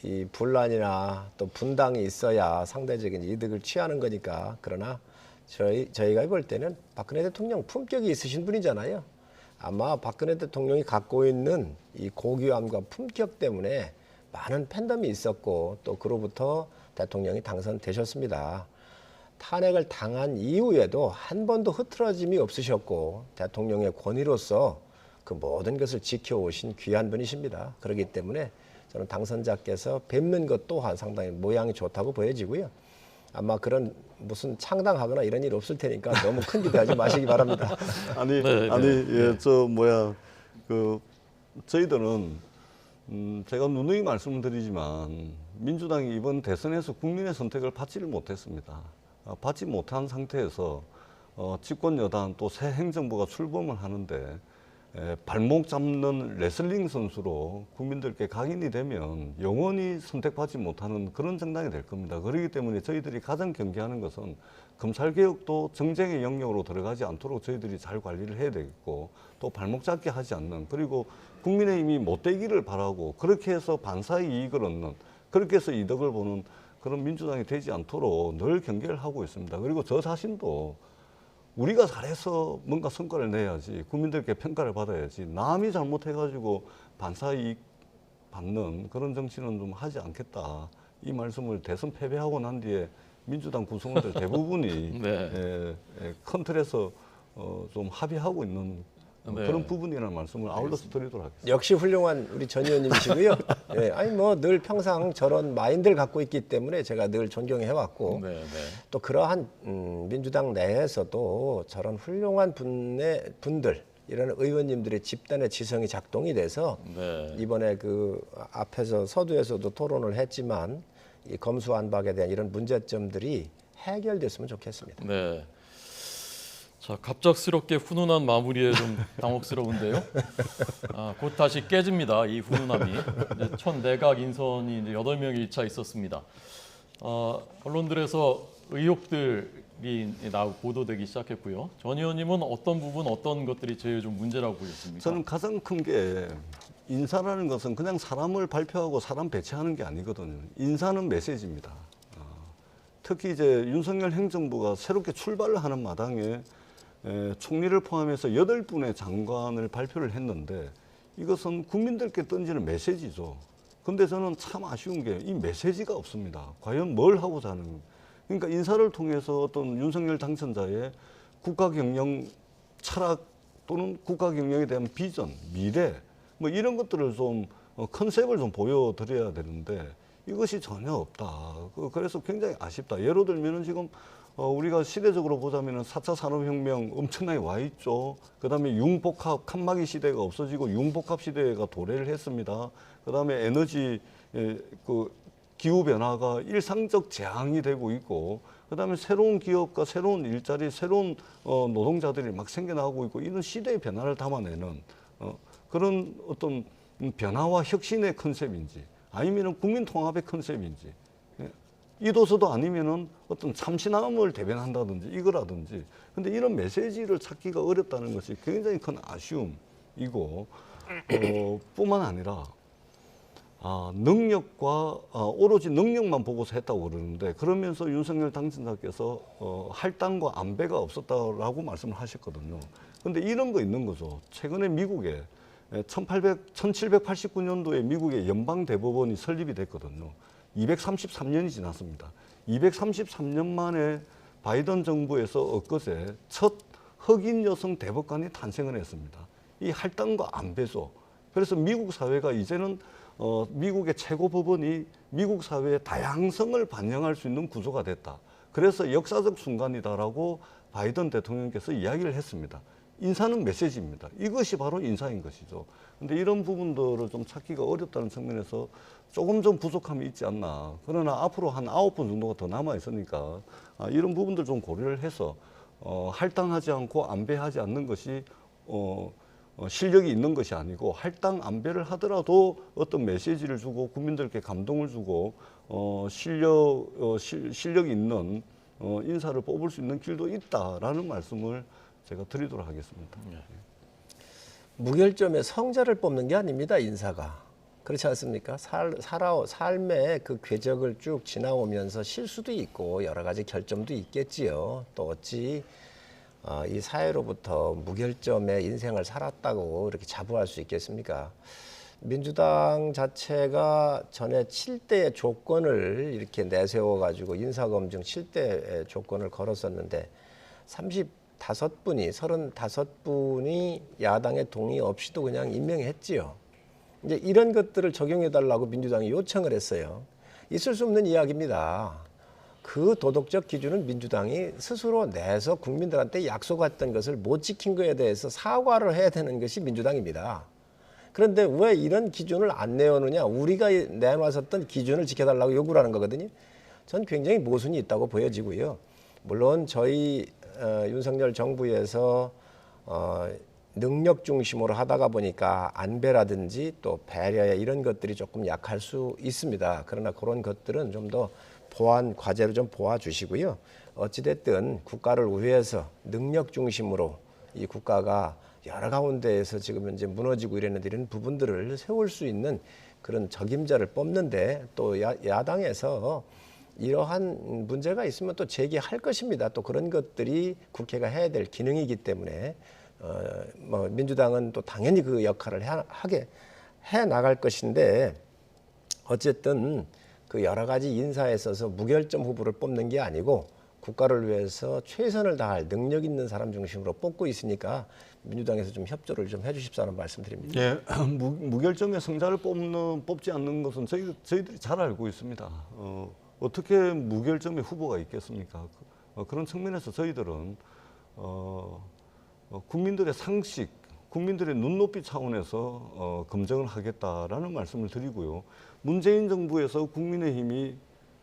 이 분란이나 또 분당이 있어야 상대적인 이득을 취하는 거니까. 그러나 저희가 볼 때는 박근혜 대통령 품격이 있으신 분이잖아요. 아마 박근혜 대통령이 갖고 있는 이 고귀함과 품격 때문에 많은 팬덤이 있었고 또 그로부터 대통령이 당선되셨습니다. 탄핵을 당한 이후에도 한 번도 흐트러짐이 없으셨고 대통령의 권위로서 그 모든 것을 지켜오신 귀한 분이십니다. 그렇기 때문에 저는 당선자께서 뵙는 것 또한 상당히 모양이 좋다고 보여지고요. 아마 그런 무슨 창당하거나 이런 일 없을 테니까 너무 큰 기대하지 마시기 바랍니다. 저희들은 제가 누누이 말씀드리지만 민주당이 이번 대선에서 국민의 선택을 받지를 못했습니다. 받지 못한 상태에서 집권 여당 또 새 행정부가 출범을 하는데 발목 잡는 레슬링 선수로 국민들께 각인이 되면 영원히 선택받지 못하는 그런 정당이 될 겁니다. 그렇기 때문에 저희들이 가장 경계하는 것은 검찰개혁도 정쟁의 영역으로 들어가지 않도록 저희들이 잘 관리를 해야 되겠고 또 발목 잡게 하지 않는 그리고 국민의힘이 못되기를 바라고 그렇게 해서 반사의 이익을 얻는 그렇게 해서 이득을 보는 그런 민주당이 되지 않도록 늘 경계를 하고 있습니다. 그리고 저 자신도 우리가 잘해서 뭔가 성과를 내야지 국민들께 평가를 받아야지 남이 잘못해가지고 반사이익 받는 그런 정치는 좀 하지 않겠다. 이 말씀을 대선 패배하고 난 뒤에 민주당 구성원들 대부분이 큰 틀에서 좀 합의하고 있는 그런 부분이라는 말씀을 아울러서 드리도록 하겠습니다. 역시 훌륭한 우리 전 의원님이시고요. 네, 아니 뭐 늘 평상 저런 마인드를 갖고 있기 때문에 제가 늘 존경해 왔고 또 그러한 민주당 내에서도 저런 훌륭한 분들 이런 의원님들의 집단의 지성이 작동이 돼서 이번에 그 앞에서 서두에서도 토론을 했지만 이 검수완박에 대한 이런 문제점들이 해결됐으면 좋겠습니다. 네. 자, 갑작스럽게 훈훈한 마무리에 좀 당혹스러운데요. 곧 다시 깨집니다. 이 훈훈함이. 이제 첫 내각 인선이 이제 8명이 1차 있었습니다. 언론들에서 의혹들이 나오고 보도되기 시작했고요. 전 의원님은 어떤 부분, 어떤 것들이 제일 좀 문제라고 보셨습니까? 저는 가장 큰 게 인사라는 것은 그냥 사람을 발표하고 사람 배치하는 게 아니거든요. 인사는 메시지입니다. 특히 이제 윤석열 행정부가 새롭게 출발을 하는 마당에 총리를 포함해서 8분의 장관을 발표를 했는데 이것은 국민들께 던지는 메시지죠. 근데 저는 참 아쉬운 게 이 메시지가 없습니다. 과연 뭘 하고자 하는, 그러니까 인사를 통해서 어떤 윤석열 당선자의 국가 경영 철학 또는 국가 경영에 대한 비전, 미래 뭐 이런 것들을 좀 컨셉을 좀 보여드려야 되는데 이것이 전혀 없다. 그래서 굉장히 아쉽다. 예로 들면은 지금 우리가 시대적으로 보자면은 4차 산업혁명 엄청나게 와 있죠. 그다음에 융복합 칸막이 시대가 없어지고 융복합 시대가 도래를 했습니다. 그다음에 에너지 그 기후 변화가 일상적 재앙이 되고 있고, 그다음에 새로운 기업과 새로운 일자리, 새로운 노동자들이 막 생겨나고 있고, 이런 시대의 변화를 담아내는 그런 어떤 변화와 혁신의 컨셉인지 아니면은 국민 통합의 컨셉인지, 이도서도 아니면은 어떤 참신함을 대변한다든지 이거라든지. 근데 이런 메시지를 찾기가 어렵다는 것이 굉장히 큰 아쉬움이고, 뿐만 아니라 능력과 오로지 능력만 보고서 했다고 그러는데, 그러면서 윤석열 당선자께서 할당과 안배가 없었다라고 말씀을 하셨거든요. 근데 이런 거 있는 거죠. 최근에 미국에 1789년도에 미국의 연방대법원이 설립이 됐거든요. 233년이 지났습니다. 233년 만에 바이든 정부에서 엊그제 첫 흑인 여성 대법관이 탄생을 했습니다. 이 할당과 안배죠. 그래서 미국 사회가 이제는 미국의 최고 법원이 미국 사회의 다양성을 반영할 수 있는 구조가 됐다. 그래서 역사적 순간이다라고 바이든 대통령께서 이야기를 했습니다. 인사는 메시지입니다. 이것이 바로 인사인 것이죠. 근데 이런 부분들을 좀 찾기가 어렵다는 측면에서 조금 좀 부족함이 있지 않나. 그러나 앞으로 한 9분 정도가 더 남아 있으니까 이런 부분들 좀 고려를 해서 할당하지 않고 안배하지 않는 것이 실력이 있는 것이 아니고, 할당 안배를 하더라도 어떤 메시지를 주고 국민들께 감동을 주고 실력이 있는 인사를 뽑을 수 있는 길도 있다라는 말씀을 제가 드리도록 하겠습니다. 무결점의 성자를 뽑는 게 아닙니다, 인사가. 그렇지 않습니까? 삶의 그 궤적을 쭉 지나오면서 실수도 있고 여러 가지 결점도 있겠지요. 또 어찌 이 사회로부터 무결점의 인생을 살았다고 이렇게 자부할 수 있겠습니까? 민주당 자체가 전에 7대의 조건을 이렇게 내세워가지고 인사검증 7대 조건을 걸었었는데 35분이 야당의 동의 없이도 그냥 임명했지요. 이제 이런 것들을 적용해달라고 민주당이 요청을 했어요. 있을 수 없는 이야기입니다. 그 도덕적 기준은 민주당이 스스로 내서 국민들한테 약속했던 것을 못 지킨 것에 대해서 사과를 해야 되는 것이 민주당입니다. 그런데 왜 이런 기준을 안 내오느냐, 우리가 내놨었던 기준을 지켜달라고 요구를 하는 거거든요. 전 굉장히 모순이 있다고 보여지고요. 물론 저희 윤석열 정부에서 능력 중심으로 하다가 보니까 안배라든지 또 배려야 이런 것들이 조금 약할 수 있습니다. 그러나 그런 것들은 좀 더 보완 과제로 좀 보아주시고요. 어찌됐든 국가를 위해서 능력 중심으로 이 국가가 여러 가운데에서 지금 현재 무너지고 이랬는데 이런 부분들을 세울 수 있는 그런 적임자를 뽑는데, 또 야당에서 이러한 문제가 있으면 또 제기할 것입니다. 또 그런 것들이 국회가 해야 될 기능이기 때문에 민주당은 또 당연히 그 역할을 해 나갈 것인데, 어쨌든 그 여러 가지 인사에 있어서 무결점 후보를 뽑는 게 아니고 국가를 위해서 최선을 다할 능력 있는 사람 중심으로 뽑고 있으니까 민주당에서 좀 협조를 좀 해주십사는 말씀드립니다. 예, 무결점의 성자를 뽑지 않는 것은 저희들이 잘 알고 있습니다. 어떻게 무결점의 후보가 있겠습니까? 그런 측면에서 저희들은 국민들의 상식, 국민들의 눈높이 차원에서 검증을 하겠다라는 말씀을 드리고요. 문재인 정부에서 국민의힘이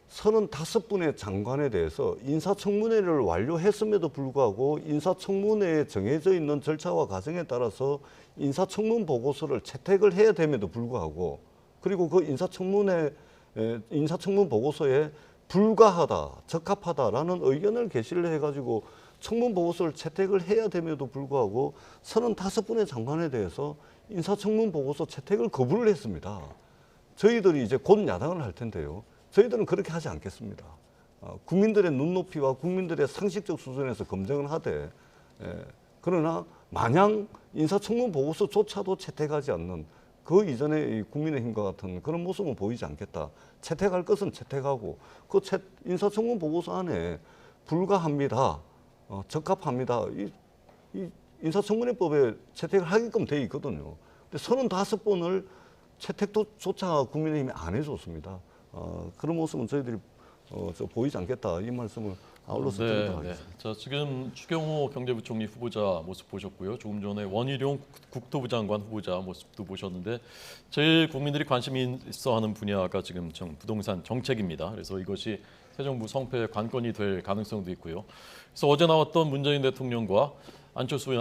35분의 장관에 대해서 인사청문회를 완료했음에도 불구하고 인사청문회에 정해져 있는 절차와 과정에 따라서 인사청문 보고서를 채택을 해야 됨에도 불구하고, 그리고 그 인사청문 보고서에 불가하다, 적합하다라는 의견을 게시를 해가지고 청문 보고서를 채택을 해야 됨에도 불구하고 35분의 장관에 대해서 인사청문 보고서 채택을 거부를 했습니다. 저희들이 이제 곧 야당을 할 텐데요. 저희들은 그렇게 하지 않겠습니다. 국민들의 눈높이와 국민들의 상식적 수준에서 검증을 하되, 그러나 마냥 인사청문 보고서조차도 채택하지 않는 그 이전에 이 국민의힘과 같은 그런 모습은 보이지 않겠다. 채택할 것은 채택하고 그 인사청문 보고서 안에 불가합니다. 적합합니다. 이 인사청문회법에 채택을 하게끔 돼 있거든요. 근데 35번을 채택조차 국민의힘이 안 해줬습니다. 그런 모습은 저희들이 보이지 않겠다. 이 말씀을 아울러서 드리도록 하겠습니다. 자, 지금 추경호 경제부총리 후보자 모습 보셨고요. 조금 전에 원희룡 국토부 장관 후보자 모습도 보셨는데 제일 국민들이 관심이 있어하는 분야가 지금 부동산 정책입니다. 그래서 이것이 새 정부 성패의 관건이 될 가능성도 있고요. 그래서 어제 나왔던 문재인 대통령과 안철수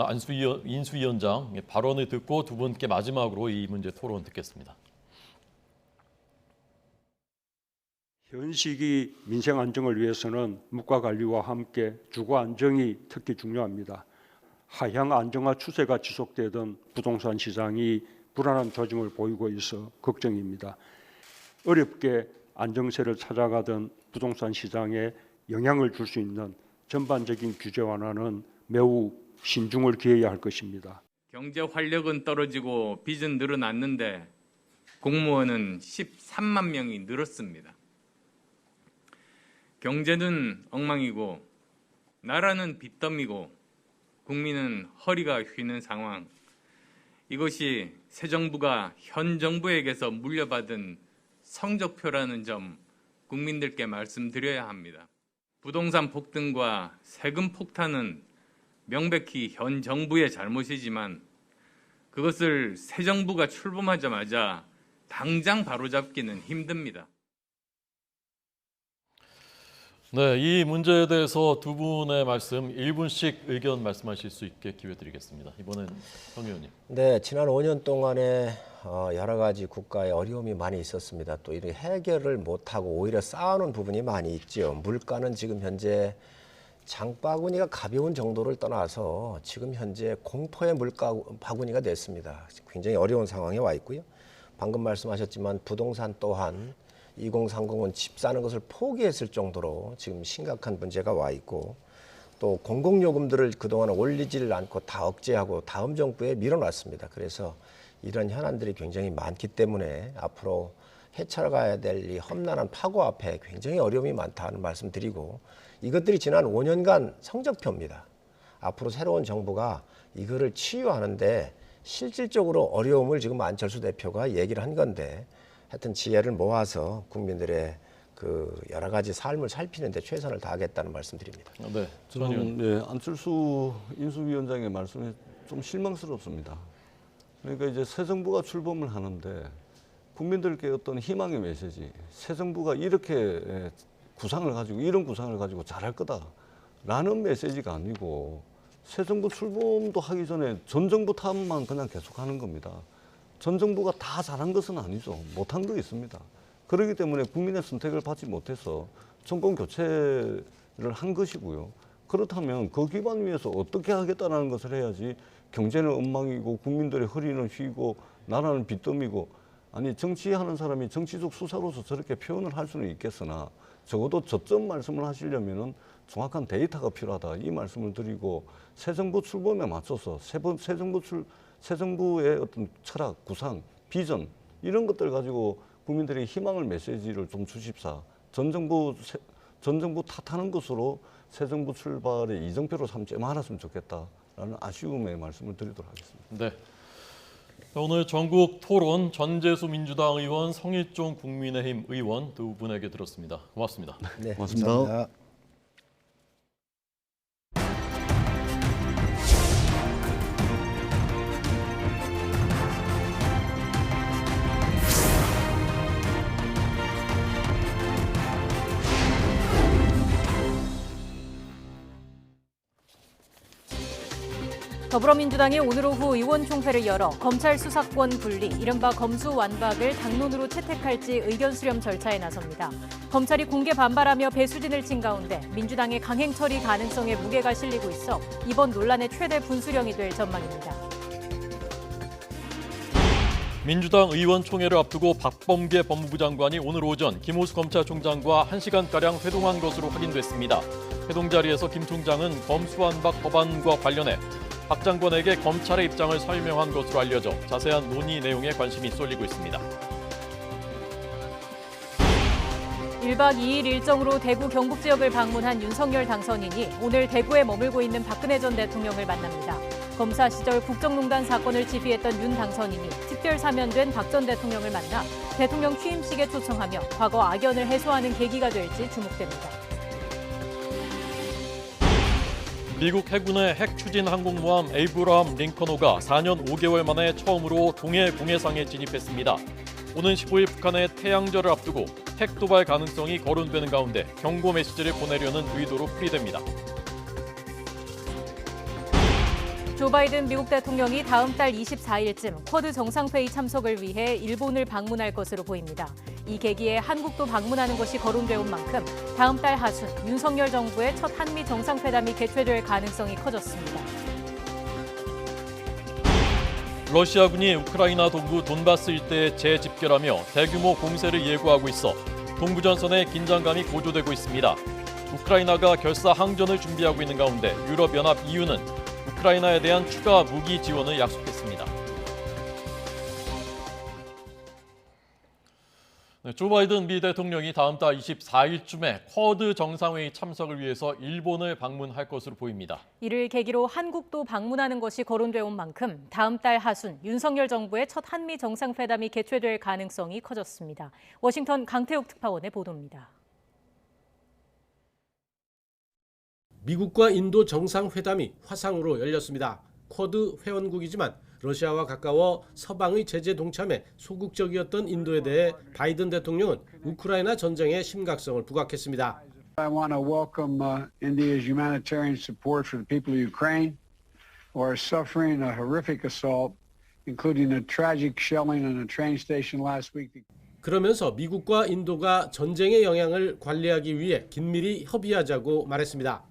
인수위원장 발언을 듣고 두 분께 마지막으로 이 문제 토론 듣겠습니다. 현 시기 민생 안정을 위해서는 물가 관리와 함께 주거 안정이 특히 중요합니다. 하향 안정화 추세가 지속되던 부동산 시장이 불안한 조짐을 보이고 있어 걱정입니다. 어렵게 안정세를 찾아가던 부동산 시장에 영향을 줄 수 있는 전반적인 규제 완화는 매우 신중을 기해야 할 것입니다. 경제 활력은 떨어지고 빚은 늘어났는데 공무원은 13만 명이 늘었습니다. 경제는 엉망이고 나라는 빚더미고 국민은 허리가 휘는 상황. 이것이 새 정부가 현 정부에게서 물려받은 성적표라는 점 국민들께 말씀드려야 합니다. 부동산 폭등과 세금 폭탄은 명백히 현 정부의 잘못이지만 그것을 새 정부가 출범하자마자 당장 바로잡기는 힘듭니다. 네, 이 문제에 대해서 두 분의 말씀 1분씩 의견 말씀하실 수 있게 기회 드리겠습니다. 이번엔 성 의원님. 네, 지난 5년 동안에 여러 가지 국가의 어려움이 많이 있었습니다. 또 이렇게 해결을 못하고 오히려 쌓아놓은 부분이 많이 있죠. 물가는 지금 현재 장바구니가 가벼운 정도를 떠나서 지금 현재 공포의 물가 바구니가 됐습니다. 굉장히 어려운 상황에 와 있고요. 방금 말씀하셨지만 부동산 또한 2030은 집 사는 것을 포기했을 정도로 지금 심각한 문제가 와 있고 또 공공요금들을 그동안 올리지를 않고 다 억제하고 다음 정부에 밀어놨습니다. 그래서 이런 현안들이 굉장히 많기 때문에 앞으로 헤쳐가야 될 이 험난한 파고 앞에 굉장히 어려움이 많다는 말씀 드리고 이것들이 지난 5년간 성적표입니다. 앞으로 새로운 정부가 이거를 치유하는데 실질적으로 어려움을 지금 안철수 대표가 얘기를 한 건데 하여튼 지혜를 모아서 국민들의 그 여러 가지 삶을 살피는데 최선을 다하겠다는 말씀드립니다. 네, 저는 안철수 인수위원장의 말씀에 좀 실망스럽습니다. 그러니까 이제 새 정부가 출범을 하는데 국민들께 어떤 희망의 메시지, 새 정부가 이렇게 구상을 가지고 이런 구상을 가지고 잘할 거다라는 메시지가 아니고 새 정부 출범도 하기 전에 전 정부 탓만 그냥 계속하는 겁니다. 전 정부가 다 잘한 것은 아니죠. 못한 거 있습니다. 그렇기 때문에 국민의 선택을 받지 못해서 정권 교체를 한 것이고요. 그렇다면 그 기반 위에서 어떻게 하겠다는 것을 해야지 경제는 엉망이고 국민들의 허리는 휘고 나라는 빚더미고 아니 정치하는 사람이 정치적 수사로서 저렇게 표현을 할 수는 있겠으나 적어도 저점 말씀을 하시려면은 정확한 데이터가 필요하다 이 말씀을 드리고 새 정부 출범에 맞춰서 새 정부의 어떤 철학, 구상, 비전 이런 것들 가지고 국민들이 희망을 메시지를 좀 주십사. 전 정부 탓하는 것으로 새 정부 출발의 이정표로 삼지 말았으면 좋겠다라는 아쉬움의 말씀을 드리도록 하겠습니다. 네. 오늘 전국 토론 전재수 민주당 의원, 성일종 국민의힘 의원 두 분에게 들었습니다. 고맙습니다. 네, 고맙습니다. 감사합니다. 더불어민주당이 오늘 오후 의원총회를 열어 검찰 수사권 분리, 이른바 검수완박을 당론으로 채택할지 의견 수렴 절차에 나섭니다. 검찰이 공개 반발하며 배수진을 친 가운데 민주당의 강행 처리 가능성에 무게가 실리고 있어 이번 논란의 최대 분수령이 될 전망입니다. 민주당 의원총회를 앞두고 박범계 법무부 장관이 오늘 오전 김호수 검찰총장과 1시간가량 회동한 것으로 확인됐습니다. 회동 자리에서 김 총장은 검수완박 법안과 관련해 박 장관에게 검찰의 입장을 설명한 것으로 알려져 자세한 논의 내용에 관심이 쏠리고 있습니다. 1박 2일 일정으로 대구 경북 지역을 방문한 윤석열 당선인이 오늘 대구에 머물고 있는 박근혜 전 대통령을 만납니다. 검사 시절 국정농단 사건을 지휘했던 윤 당선인이 특별 사면된 박 전 대통령을 만나 대통령 취임식에 초청하며 과거 악연을 해소하는 계기가 될지 주목됩니다. 미국 해군의 핵 추진 항공모함 에이브러함 링컨호가 4년 5개월 만에 처음으로 동해 공해상에 진입했습니다. 오는 15일 북한의 태양절을 앞두고 핵 도발 가능성이 거론되는 가운데 경고 메시지를 보내려는 의도로 풀이됩니다. 조 바이든 미국 대통령이 다음 달 24일쯤 쿼드 정상회의 참석을 위해 일본을 방문할 것으로 보입니다. 이 계기에 한국도 방문하는 것이 거론돼 온 만큼 다음 달 하순 윤석열 정부의 첫 한미 정상회담이 개최될 가능성이 커졌습니다. 러시아군이 우크라이나 동부 돈바스 일대에 재집결하며 대규모 공세를 예고하고 있어 동부전선의 긴장감이 고조되고 있습니다. 우크라이나가 결사 항전을 준비하고 있는 가운데 유럽연합 EU는 우크라이나에 대한 추가 무기 지원을 약속했습니다. 조 바이든 미 대통령이 다음 달 24일쯤에 쿼드 정상회의 참석을 위해서 일본을 방문할 것으로 보입니다. 이를 계기로 한국도 방문하는 것이 거론돼 온 만큼 다음 달 하순 윤석열 정부의 첫 한미 정상회담이 개최될 가능성이 커졌습니다. 워싱턴 강태욱 특파원의 보도입니다. 미국과 인도 정상회담이 화상으로 열렸습니다. 쿼드 회원국이지만 러시아와 가까워 서방의 제재 동참에 소극적이었던 인도에 대해 바이든 대통령은 우크라이나 전쟁의 심각성을 부각했습니다. I want to welcome India's humanitarian support for the people of Ukraine who are suffering a horrific assault, including a tragic shelling in a train station last week. 그러면서 미국과 인도가 전쟁의 영향을 관리하기 위해 긴밀히 협의하자고 말했습니다.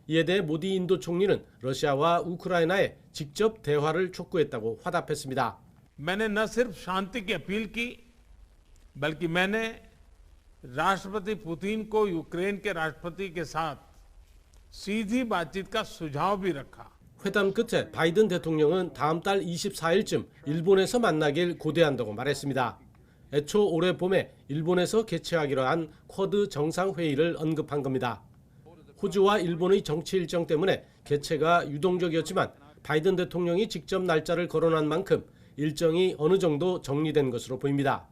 이에 대해 모디 인도 총리는 러시아와 우크라이나에 직접 대화를 촉구했다고 화답했습니다. मैंने न सिर्फ शांति की अपील की, बल्कि मैंने राष्ट्रपति पुतिन को यूक्रेन के राष्ट्रपति के साथ सीधी बातचीत का सुझाव भी रखा. 회담 끝에 바이든 대통령은 다음 달 24일쯤 일본에서 만나길 고대한다고 말했습니다. 애초 올해 봄에 일본에서 개최하기로 한 쿼드 정상회의를 언급한 겁니다. 호주와 일본의 정치 일정 때문에 개최가 유동적이었지만 바이든 대통령이 직접 날짜를 거론한 만큼 일정이 어느 정도 정리된 것으로 보입니다.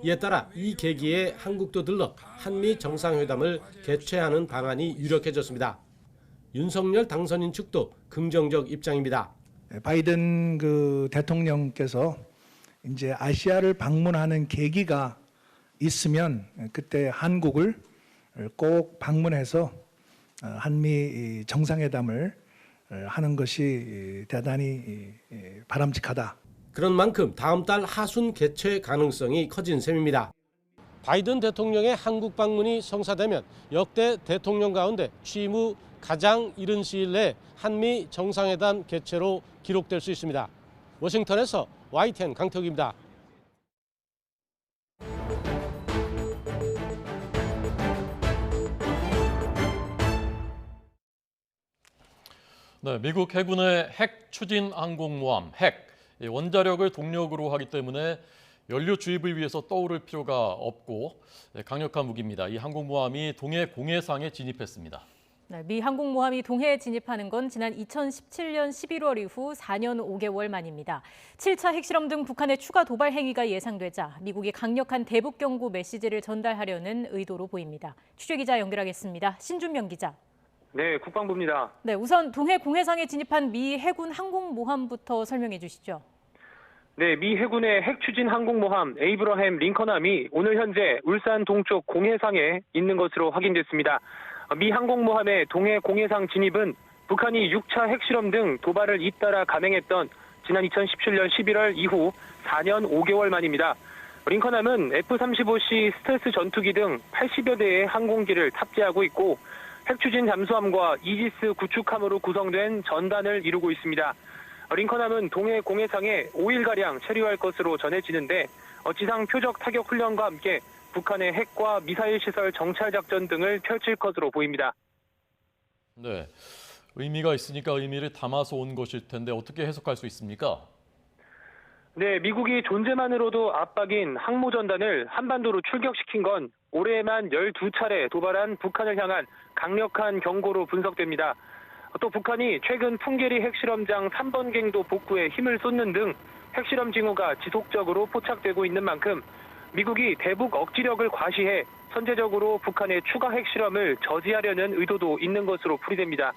이에 따라 이 계기에 한국도 들러 한미 정상회담을 개최하는 방안이 유력해졌습니다. 윤석열 당선인 측도 긍정적 입장입니다. 바이든 대통령께서 이제 아시아를 방문하는 계기가 있으면 그때 한국을 꼭 방문해서 한미 정상회담을 하는 것이 대단히 바람직하다. 그런 만큼 다음 달 하순 개최 가능성이 커진 셈입니다. 바이든 대통령의 한국 방문이 성사되면 역대 대통령 가운데 취임 후 가장 이른 시일 내에 한미 정상회담 개최로 기록될 수 있습니다. 워싱턴에서 YTN 강태욱입니다. 네, 미국 해군의 핵 추진 항공모함 핵 원자력을 동력으로 하기 때문에 연료 주입을 위해서 떠오를 필요가 없고 강력한 무기입니다. 이 항공모함이 동해 공해상에 진입했습니다. 네, 미 항공모함이 동해에 진입하는 건 지난 2017년 11월 이후 4년 5개월 만입니다. 7차 핵실험 등 북한의 추가 도발 행위가 예상되자 미국이 강력한 대북 경고 메시지를 전달하려는 의도로 보입니다. 취재기자 연결하겠습니다. 신준명 기자. 네, 국방부입니다. 네, 우선 동해 공해상에 진입한 미 해군 항공모함부터 설명해 주시죠. 네, 미 해군의 핵 추진 항공모함 에이브러햄 링컨함이 오늘 현재 울산 동쪽 공해상에 있는 것으로 확인됐습니다. 미 항공모함의 동해 공해상 진입은 북한이 6차 핵실험 등 도발을 잇따라 감행했던 지난 2017년 11월 이후 4년 5개월 만입니다. 링컨함은 F-35C 스텔스 전투기 등 80여 대의 항공기를 탑재하고 있고 핵추진 잠수함과 이지스 구축함으로 구성된 전단을 이루고 있습니다. 링컨함은 동해 공해상에 5일가량 체류할 것으로 전해지는데 지상 표적 타격 훈련과 함께 북한의 핵과 미사일 시설 정찰 작전 등을 펼칠 것으로 보입니다. 네, 의미가 있으니까 의미를 담아서 온 것일 텐데 어떻게 해석할 수 있습니까? 네, 미국이 존재만으로도 압박인 항모전단을 한반도로 출격시킨 건 올해에만 12차례 도발한 북한을 향한 강력한 경고로 분석됩니다. 또 북한이 최근 풍계리 핵실험장 3번갱도 복구에 힘을 쏟는 등 핵실험 징후가 지속적으로 포착되고 있는 만큼 미국이 대북 억지력을 과시해 선제적으로 북한의 추가 핵실험을 저지하려는 의도도 있는 것으로 풀이됩니다.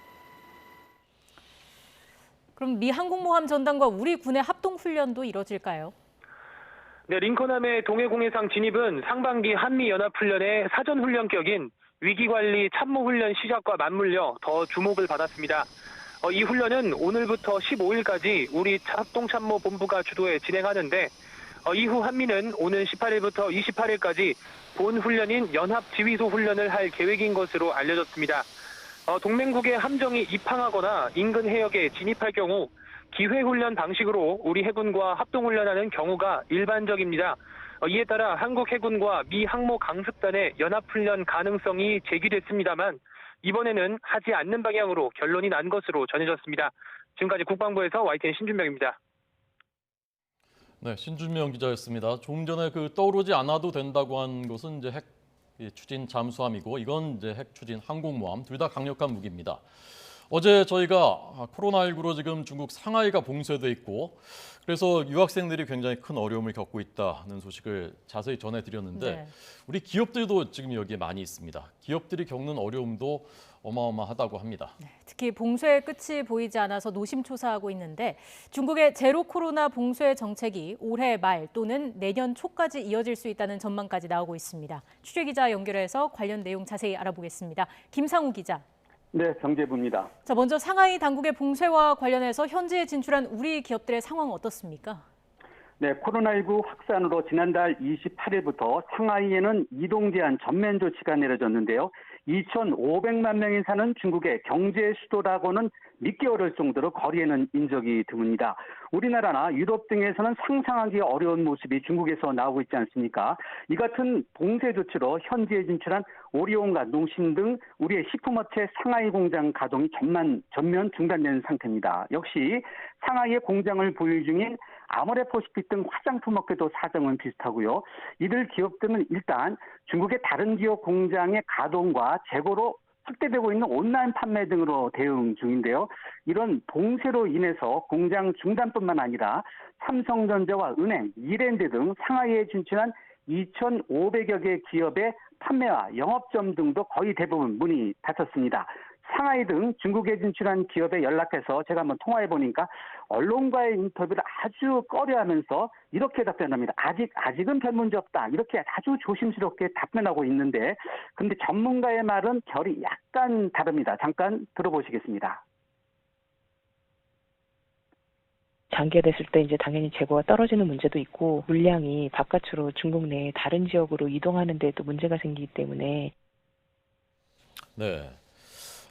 그럼 미 항공모함 전단과 우리 군의 합동훈련도 이뤄질까요? 네, 링컨함의 동해공해상 진입은 상반기 한미연합훈련의 사전훈련격인 위기관리 참모훈련 시작과 맞물려 더 주목을 받았습니다. 이 훈련은 오늘부터 15일까지 우리 합동참모본부가 주도해 진행하는데 이후 한미는 오는 18일부터 28일까지 본 훈련인 연합지휘소 훈련을 할 계획인 것으로 알려졌습니다. 동맹국의 함정이 입항하거나 인근 해역에 진입할 경우 기회훈련 방식으로 우리 해군과 합동훈련하는 경우가 일반적입니다. 이에 따라 한국 해군과 미 항모 강습단의 연합훈련 가능성이 제기됐습니다만 이번에는 하지 않는 방향으로 결론이 난 것으로 전해졌습니다. 지금까지 국방부에서 YTN 신준명입니다. 네, 신준명 기자였습니다. 조금 전에 떠오르지 않아도 된다고 한 것은 이제 핵 추진 잠수함이고 이건 이제 핵 추진 항공모함 둘 다 강력한 무기입니다. 어제 저희가 코로나19로 지금 중국 상하이가 봉쇄돼 있고 그래서 유학생들이 굉장히 큰 어려움을 겪고 있다는 소식을 자세히 전해드렸는데 네. 우리 기업들도 지금 여기에 많이 있습니다. 기업들이 겪는 어려움도 어마어마하다고 합니다. 네, 특히 봉쇄의 끝이 보이지 않아서 노심초사하고 있는데 중국의 제로 코로나 봉쇄 정책이 올해 말 또는 내년 초까지 이어질 수 있다는 전망까지 나오고 있습니다. 취재기자 연결해서 관련 내용 자세히 알아보겠습니다. 김상우 기자. 네, 정재부입니다. 자, 먼저 상하이 당국의 봉쇄와 관련해서 현지에 진출한 우리 기업들의 상황은 어떻습니까? 네, 코로나19 확산으로 지난달 28일부터 상하이에는 이동 제한 전면 조치가 내려졌는데요. 2,500만 명이 사는 중국의 경제 수도라고는 믿기 어려울 정도로 거리에는 인적이 드뭅니다. 우리나라나 유럽 등에서는 상상하기 어려운 모습이 중국에서 나오고 있지 않습니까? 이 같은 봉쇄 조치로 현지에 진출한 오리온과 농심 등 우리의 식품업체 상하이 공장 가동이 전면 중단된 상태입니다. 역시 상하이의 공장을 보유 중인 아모레퍼시픽 등 화장품 업계도 사정은 비슷하고요. 이들 기업들은 일단 중국의 다른 지역 공장의 가동과 재고로 확대되고 있는 온라인 판매 등으로 대응 중인데요. 이런 봉쇄로 인해서 공장 중단뿐만 아니라 삼성전자와 은행, 이랜드 등 상하이에 진출한 2,500여 개 기업의 판매와 영업점 등도 거의 대부분 문이 닫혔습니다. 상하이 등 중국에 진출한 기업에 연락해서 제가 한번 통화해 보니까 언론과의 인터뷰를 아주 꺼려하면서 이렇게 답변합니다. 아직은 별 문제 없다. 이렇게 아주 조심스럽게 답변하고 있는데 근데 전문가의 말은 결이 약간 다릅니다. 잠깐 들어보시겠습니다. 장기화됐을 때 이제 당연히 재고가 떨어지는 문제도 있고 물량이 바깥으로 중국 내 다른 지역으로 이동하는 데도 문제가 생기기 때문에 네.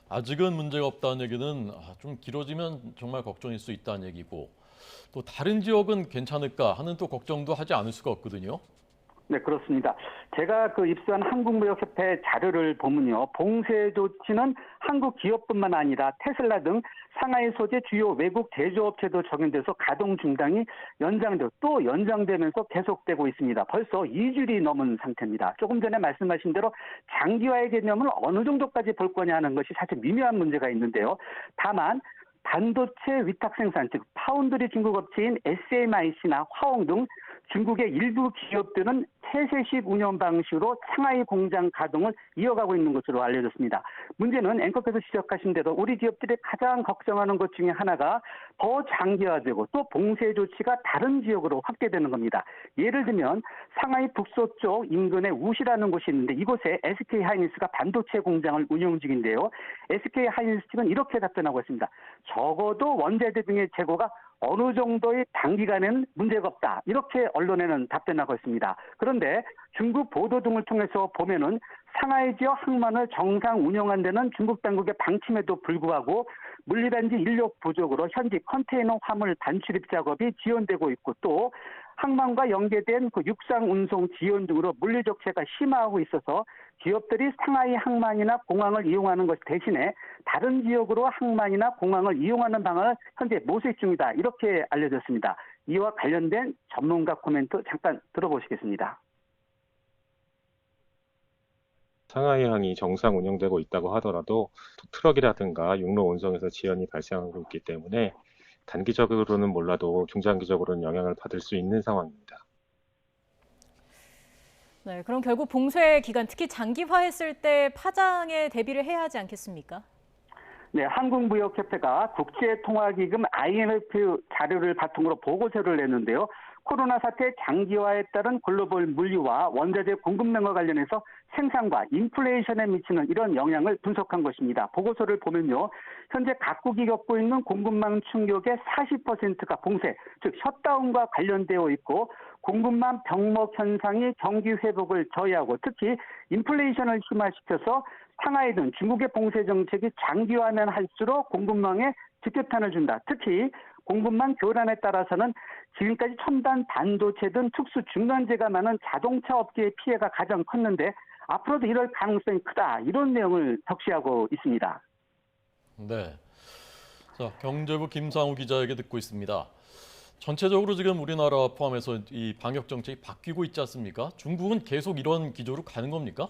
아직은 문제가 없다는 얘기는 좀 길어지면 정말 걱정일 수 있다는 얘기고 또 다른 지역은 괜찮을까 하는 또 걱정도 하지 않을 수가 없거든요. 네, 그렇습니다. 제가 입수한 한국무역협회 자료를 보면요. 봉쇄 조치는 한국 기업뿐만 아니라 테슬라 등 상하이 소재 주요 외국 제조업체도 적용돼서 가동 중단이 또 연장되면서 계속되고 있습니다. 벌써 2주일이 넘은 상태입니다. 조금 전에 말씀하신 대로 장기화의 개념을 어느 정도까지 볼 거냐 하는 것이 사실 미묘한 문제가 있는데요. 다만 반도체 위탁 생산, 즉 파운드리 중국 업체인 SMIC나 화홍 등 중국의 일부 기업들은 폐쇄식 운영 방식으로 상하이 공장 가동을 이어가고 있는 것으로 알려졌습니다. 문제는 앵커께서 지적하신 대로 우리 기업들이 가장 걱정하는 것 중에 하나가 더 장기화되고 또 봉쇄 조치가 다른 지역으로 확대되는 겁니다. 예를 들면 상하이 북서쪽 인근에 우시라는 곳이 있는데 이곳에 SK 하이닉스가 반도체 공장을 운영 중인데요. SK 하이닉스 측은 이렇게 답변하고 있습니다. 적어도 원자재 등의 재고가 어느 정도의 단기간에는 문제가 없다. 이렇게 언론에는 답변하고 있습니다. 그런데 중국 보도 등을 통해서 보면은 상하이 지역 항만을 정상 운영한 데는 중국 당국의 방침에도 불구하고 물리단지 인력 부족으로 현지 컨테이너 화물 반출입 작업이 지연되고 있고 또 항만과 연계된 그 육상 운송 지연 등으로 물류 적체가 심화하고 있어서 기업들이 상하이 항만이나 공항을 이용하는 것 대신에 다른 지역으로 항만이나 공항을 이용하는 방안을 현재 모색 중이다. 이렇게 알려졌습니다. 이와 관련된 전문가 코멘트 잠깐 들어보시겠습니다. 상하이항이 정상 운영되고 있다고 하더라도 트럭이라든가 육로 운송에서 지연이 발생하고 있기 때문에 단기적으로는 몰라도 중장기적으로는 영향을 받을 수 있는 상황입니다. 네, 그럼 결국 봉쇄 기간, 특히 장기화했을 때 파장에 대비를 해야 하지 않겠습니까? 네, 한국무역협회가 국제통화기금 IMF 자료를 바탕으로 보고서를 냈는데요. 코로나 사태 장기화에 따른 글로벌 물류와 원자재 공급량과 관련해서 생산과 인플레이션에 미치는 이런 영향을 분석한 것입니다. 보고서를 보면요. 현재 각국이 겪고 있는 공급망 충격의 40%가 봉쇄, 즉 셧다운과 관련되어 있고 공급망 병목 현상이 경기 회복을 저해하고 특히 인플레이션을 심화시켜서 상하이 등 중국의 봉쇄 정책이 장기화하면 할수록 공급망에 직격탄을 준다. 특히 공급망 교란에 따라서는 지금까지 첨단 반도체 등 특수 중간재가 많은 자동차 업계의 피해가 가장 컸는데 앞으로도 이럴 가능성이 크다. 이런 내용을 적시하고 있습니다. 네. 자, 경제부 김상우 기자에게 듣고 있습니다. 전체적으로 지금 우리나라 포함해서 이 방역 정책이 바뀌고 있지 않습니까? 중국은 계속 이런 기조로 가는 겁니까?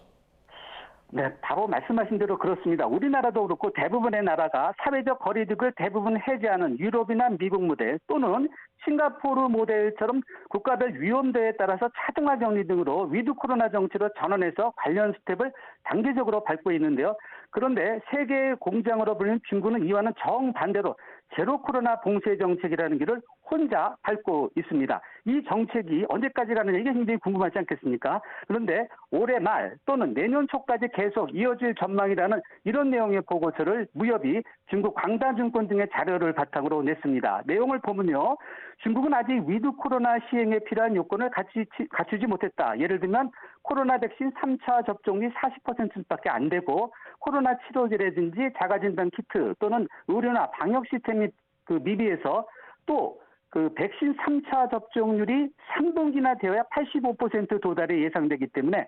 네, 바로 말씀하신 대로 그렇습니다. 우리나라도 그렇고 대부분의 나라가 사회적 거리두기를 대부분 해제하는 유럽이나 미국 모델 또는 싱가포르 모델처럼 국가별 위험도에 따라서 차등화 격리 등으로 위드 코로나 정치로 전환해서 관련 스텝을 단계적으로 밟고 있는데요. 그런데 세계의 공장으로 불리는 중국은 이와는 정반대로 제로 코로나 봉쇄 정책이라는 길을 혼자 밟고 있습니다. 이 정책이 언제까지 가느냐 이게 굉장히 궁금하지 않겠습니까? 그런데 올해 말 또는 내년 초까지 계속 이어질 전망이라는 이런 내용의 보고서를 무협이 중국 광다증권 등의 자료를 바탕으로 냈습니다. 내용을 보면요. 중국은 아직 위드 코로나 시행에 필요한 요건을 갖추지 못했다. 예를 들면 코로나 백신 3차 접종이 40%밖에 안 되고 코로나 치료제라든지 자가진단 키트 또는 의료나 방역 시스템이 미비해서 또 그 백신 3차 접종률이 3분기나 되어야 85% 도달이 예상되기 때문에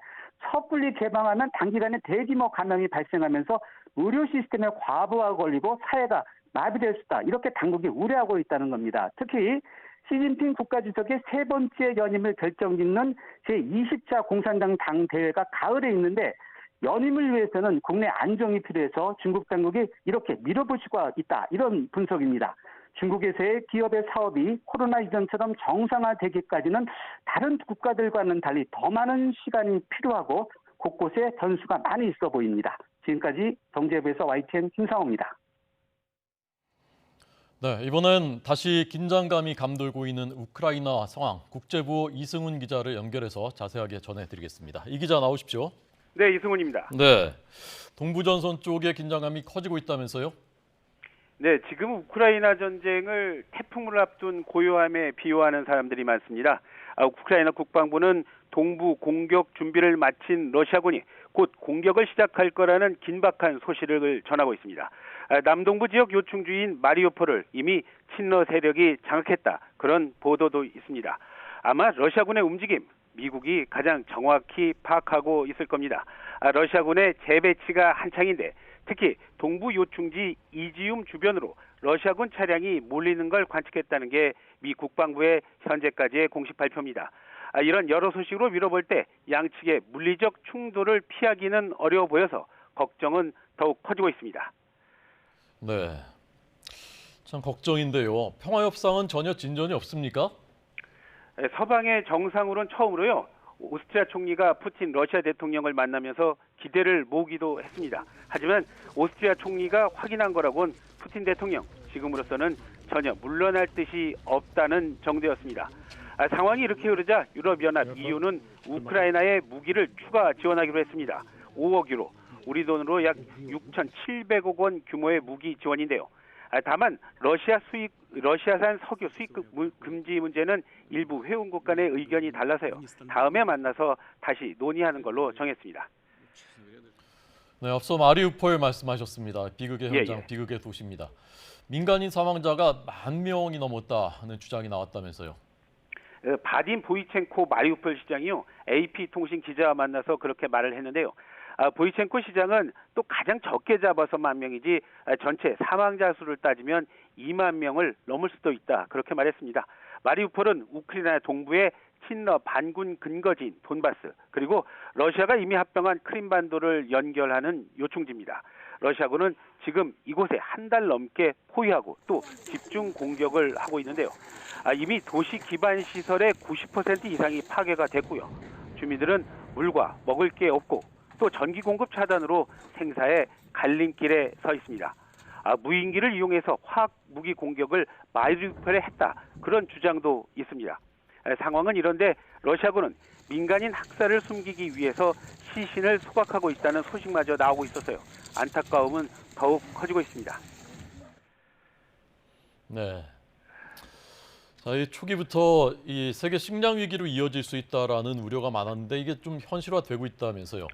섣불리 개방하면 단기간에 대규모 감염이 발생하면서 의료 시스템에 과부하가 걸리고 사회가 마비될 수 있다. 이렇게 당국이 우려하고 있다는 겁니다. 특히 시진핑 국가주석의 세 번째 연임을 결정짓는 제20차 공산당 당대회가 가을에 있는데 연임을 위해서는 국내 안정이 필요해서 중국 당국이 이렇게 밀어붙이고 있다. 이런 분석입니다. 중국에서의 기업의 사업이 코로나 이전처럼 정상화되기까지는 다른 국가들과는 달리 더 많은 시간이 필요하고 곳곳에 변수가 많이 있어 보입니다. 지금까지 경제부에서 YTN 김상호입니다. 네, 이번엔 다시 긴장감이 감돌고 있는 우크라이나 상황, 국제부 이승훈 기자를 연결해서 자세하게 전해드리겠습니다. 이 기자 나오십시오. 네, 이승훈입니다. 네, 동부전선 쪽의 긴장감이 커지고 있다면서요? 네, 지금 우크라이나 전쟁을 태풍을 앞둔 고요함에 비유하는 사람들이 많습니다. 우크라이나 국방부는 동부 공격 준비를 마친 러시아군이 곧 공격을 시작할 거라는 긴박한 소식을 전하고 있습니다. 남동부 지역 요충지인 마리우폴을 이미 친러 세력이 장악했다. 그런 보도도 있습니다. 아마 러시아군의 움직임, 미국이 가장 정확히 파악하고 있을 겁니다. 러시아군의 재배치가 한창인데 특히 동부 요충지 이지움 주변으로 러시아군 차량이 몰리는 걸 관측했다는 게 미 국방부의 현재까지의 공식 발표입니다. 이런 여러 소식으로 미뤄볼 때 양측의 물리적 충돌을 피하기는 어려워 보여서 걱정은 더욱 커지고 있습니다. 네, 참 걱정인데요. 평화협상은 전혀 진전이 없습니까? 서방의 정상으로는 처음으로요. 오스트리아 총리가 푸틴 러시아 대통령을 만나면서 기대를 모으기도 했습니다. 하지만 오스트리아 총리가 확인한 거라곤 푸틴 대통령 지금으로서는 전혀 물러날 뜻이 없다는 정도였습니다. 상황이 이렇게 흐르자 유럽연합 EU는 우크라이나에 무기를 추가 지원하기로 했습니다. 5억 유로, 우리 돈으로 약 6,700억 원 규모의 무기 지원인데요. 다만 러시아산 석유 수입 금지 문제는 일부 회원국 간의 의견이 달라서요. 다음에 만나서 다시 논의하는 걸로 정했습니다. 네, 앞서 마리우폴 말씀하셨습니다. 비극의 현장, 비극의 도시입니다. 민간인 사망자가 10,000명이 넘었다는 주장이 나왔다면서요. 바딘 보이첸코 마리우폴 시장이요. AP통신 기자와 만나서 그렇게 말을 했는데요. 보이첸코 시장은 또 가장 적게 잡아서 10,000명이지 전체 사망자 수를 따지면 20,000명을 넘을 수도 있다. 그렇게 말했습니다. 마리우폴은 우크라이나 동부의 친러 반군 근거지인 돈바스, 그리고 러시아가 이미 합병한 크림반도를 연결하는 요충지입니다. 러시아군은 지금 이곳에 한 달 넘게 포위하고 또 집중 공격을 하고 있는데요. 이미 도시 기반 시설의 90% 이상이 파괴가 됐고요. 주민들은 물과 먹을 게 없고 또 전기 공급 차단으로 생사의 갈림길에 서 있습니다. 무인기를 이용해서 화학 무기 공격을 마리우폴에 했다. 그런 주장도 있습니다. 상황은 이런데 러시아군은 민간인 학살을 숨기기 위해서 시신을 소각하고 있다는 소식마저 나오고 있어서요. 안타까움은 더욱 커지고 있습니다. 네. 자, 이 초기부터 이 세계 식량 위기로 이어질 수 있다라는 우려가 많았는데 이게 좀 현실화되고 있다면서요.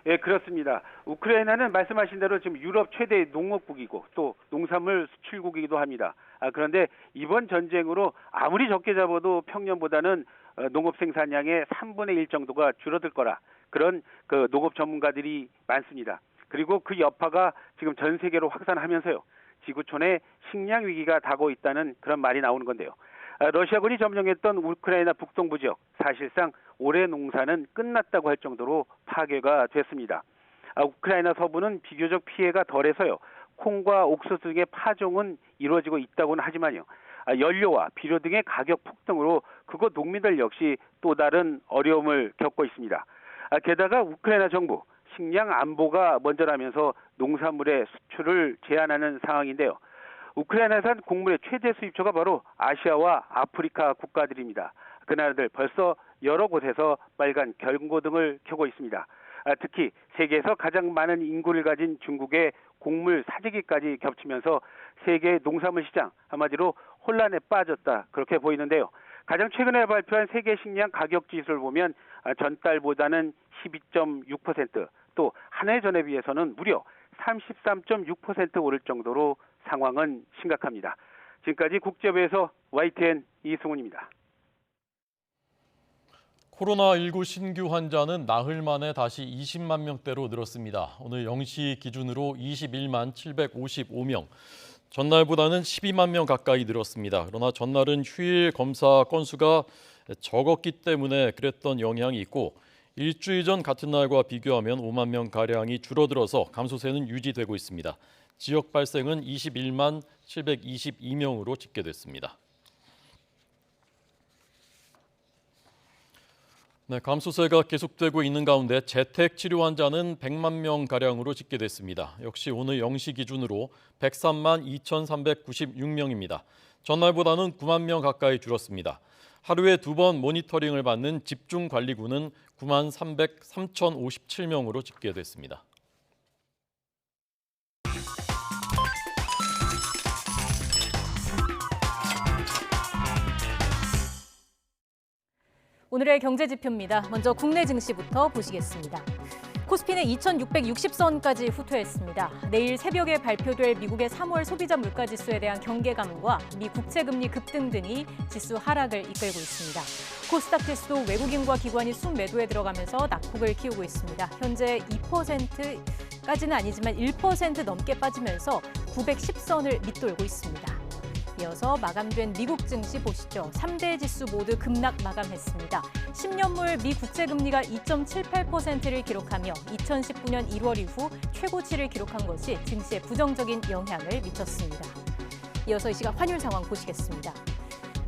예, 그렇습니다. 우크라이나는 말씀하신 대로 지금 유럽 최대 농업국이고 또 농산물 수출국이기도 합니다. 그런데 이번 전쟁으로 아무리 적게 잡아도 평년보다는 농업 생산량의 3분의 1 정도가 줄어들 거라, 그런 그 농업 전문가들이 많습니다. 그리고 그 여파가 지금 전 세계로 확산하면서요. 지구촌에 식량 위기가 다가오고 있다는 그런 말이 나오는 건데요. 러시아군이 점령했던 우크라이나 북동부 지역, 사실상 올해 농사는 끝났다고 할 정도로 파괴가 됐습니다. 우크라이나 서부는 비교적 피해가 덜해서요. 콩과 옥수수 등의 파종은 이루어지고 있다고는 하지만요. 연료와 비료 등의 가격 폭등으로 그곳 농민들 역시 또 다른 어려움을 겪고 있습니다. 게다가 우크라이나 정부 식량 안보가 먼저라면서 농산물의 수출을 제한하는 상황인데요. 우크라이나산 곡물의 최대 수입처가 바로 아시아와 아프리카 국가들입니다. 그 나라들 벌써 여러 곳에서 빨간 경고등을 켜고 있습니다. 특히 세계에서 가장 많은 인구를 가진 중국의 곡물 사재기까지 겹치면서 세계 농산물 시장 한마디로 혼란에 빠졌다, 그렇게 보이는데요. 가장 최근에 발표한 세계 식량 가격 지수를 보면 전달보다는 12.6%, 또 한 해 전에 비해서는 무려 33.6% 오를 정도로 상황은 심각합니다. 지금까지 국제부에서 YTN 이승훈입니다. 코로나19 신규 환자는 나흘 만에 다시 20만 명대로 늘었습니다. 오늘 0시 기준으로 21만 755명. 전날보다는 12만 명 가까이 늘었습니다. 그러나 전날은 휴일 검사 건수가 적었기 때문에 그랬던 영향이 있고, 일주일 전 같은 날과 비교하면 5만 명가량이 줄어들어서 감소세는 유지되고 있습니다. 지역 발생은 21만 722명으로 집계됐습니다. 네, 감소세가 계속되고 있는 가운데 재택 치료 환자는 100만 명가량으로 집계됐습니다. 역시 오늘 0시 기준으로 103만 2,396명입니다. 전날보다는 9만 명 가까이 줄었습니다. 하루에 2번 모니터링을 받는 집중관리군은 9만 3,057명으로 집계됐습니다. 오늘의 경제지표입니다. 먼저 국내 증시부터 보시겠습니다. 코스피는 2,660선까지 후퇴했습니다. 내일 새벽에 발표될 미국의 3월 소비자 물가지수에 대한 경계감과 미 국채금리 급등 등이 지수 하락을 이끌고 있습니다. 코스닥 지수도 외국인과 기관이 순매도에 들어가면서 낙폭을 키우고 있습니다. 현재 2%까지는 아니지만 1% 넘게 빠지면서 910선을 밑돌고 있습니다. 이어서 마감된 미국 증시 보시죠. 3대 지수 모두 급락 마감했습니다. 10년물 미 국채금리가 2.78%를 기록하며 2019년 1월 이후 최고치를 기록한 것이 증시에 부정적인 영향을 미쳤습니다. 이어서 이 시각 환율 상황 보시겠습니다.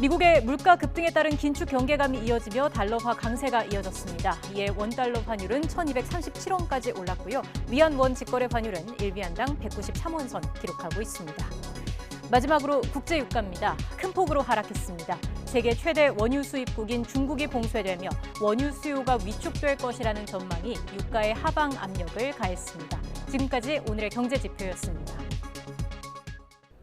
미국의 물가 급등에 따른 긴축 경계감이 이어지며 달러화 강세가 이어졌습니다. 이에 원달러 환율은 1,237원까지 올랐고요. 위안 원 직거래 환율은 1위안당 193원 선 기록하고 있습니다. 마지막으로 국제 유가입니다. 큰 폭으로 하락했습니다. 세계 최대 원유 수입국인 중국이 봉쇄되며 원유 수요가 위축될 것이라는 전망이 유가의 하방 압력을 가했습니다. 지금까지 오늘의 경제지표였습니다.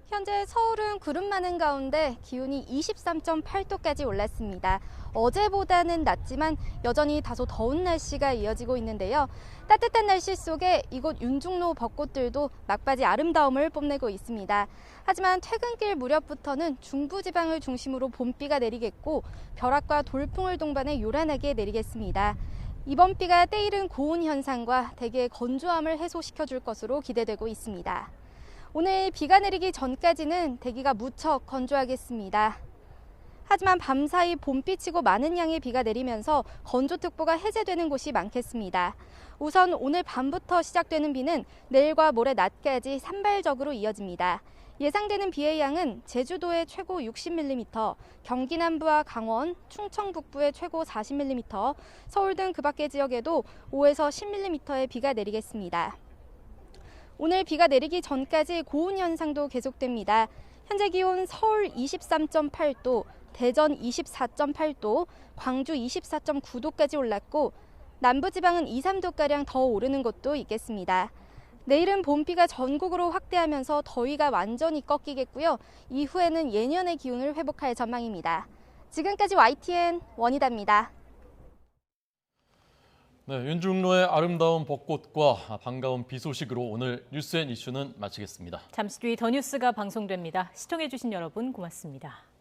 현재 서울은 구름 많은 가운데 기온이 23.8도까지 올랐습니다. 어제보다는 낮지만 여전히 다소 더운 날씨가 이어지고 있는데요. 따뜻한 날씨 속에 이곳 윤중로 벚꽃들도 막바지 아름다움을 뽐내고 있습니다. 하지만 퇴근길 무렵부터는 중부지방을 중심으로 봄비가 내리겠고 벼락과 돌풍을 동반해 요란하게 내리겠습니다. 이번 비가 때이른 고온 현상과 대기의 건조함을 해소시켜줄 것으로 기대되고 있습니다. 오늘 비가 내리기 전까지는 대기가 무척 건조하겠습니다. 하지만 밤사이 봄비치고 많은 양의 비가 내리면서 건조특보가 해제되는 곳이 많겠습니다. 우선 오늘 밤부터 시작되는 비는 내일과 모레 낮까지 산발적으로 이어집니다. 예상되는 비의 양은 제주도의 최고 60mm, 경기 남부와 강원, 충청 북부의 최고 40mm, 서울 등 그 밖의 지역에도 5에서 10mm의 비가 내리겠습니다. 오늘 비가 내리기 전까지 고온 현상도 계속됩니다. 현재 기온 서울 23.8도, 대전 24.8도, 광주 24.9도까지 올랐고 남부지방은 2, 3도가량 더 오르는 곳도 있겠습니다. 내일은 봄비가 전국으로 확대하면서 더위가 완전히 꺾이겠고요. 이후에는 예년의 기온을 회복할 전망입니다. 지금까지 YTN 원희다입니다. 네, 윤중로의 아름다운 벚꽃과 반가운 비 소식으로 오늘 뉴스앤이슈는 마치겠습니다. 잠시 뒤 더 뉴스가 방송됩니다. 시청해주신 여러분 고맙습니다.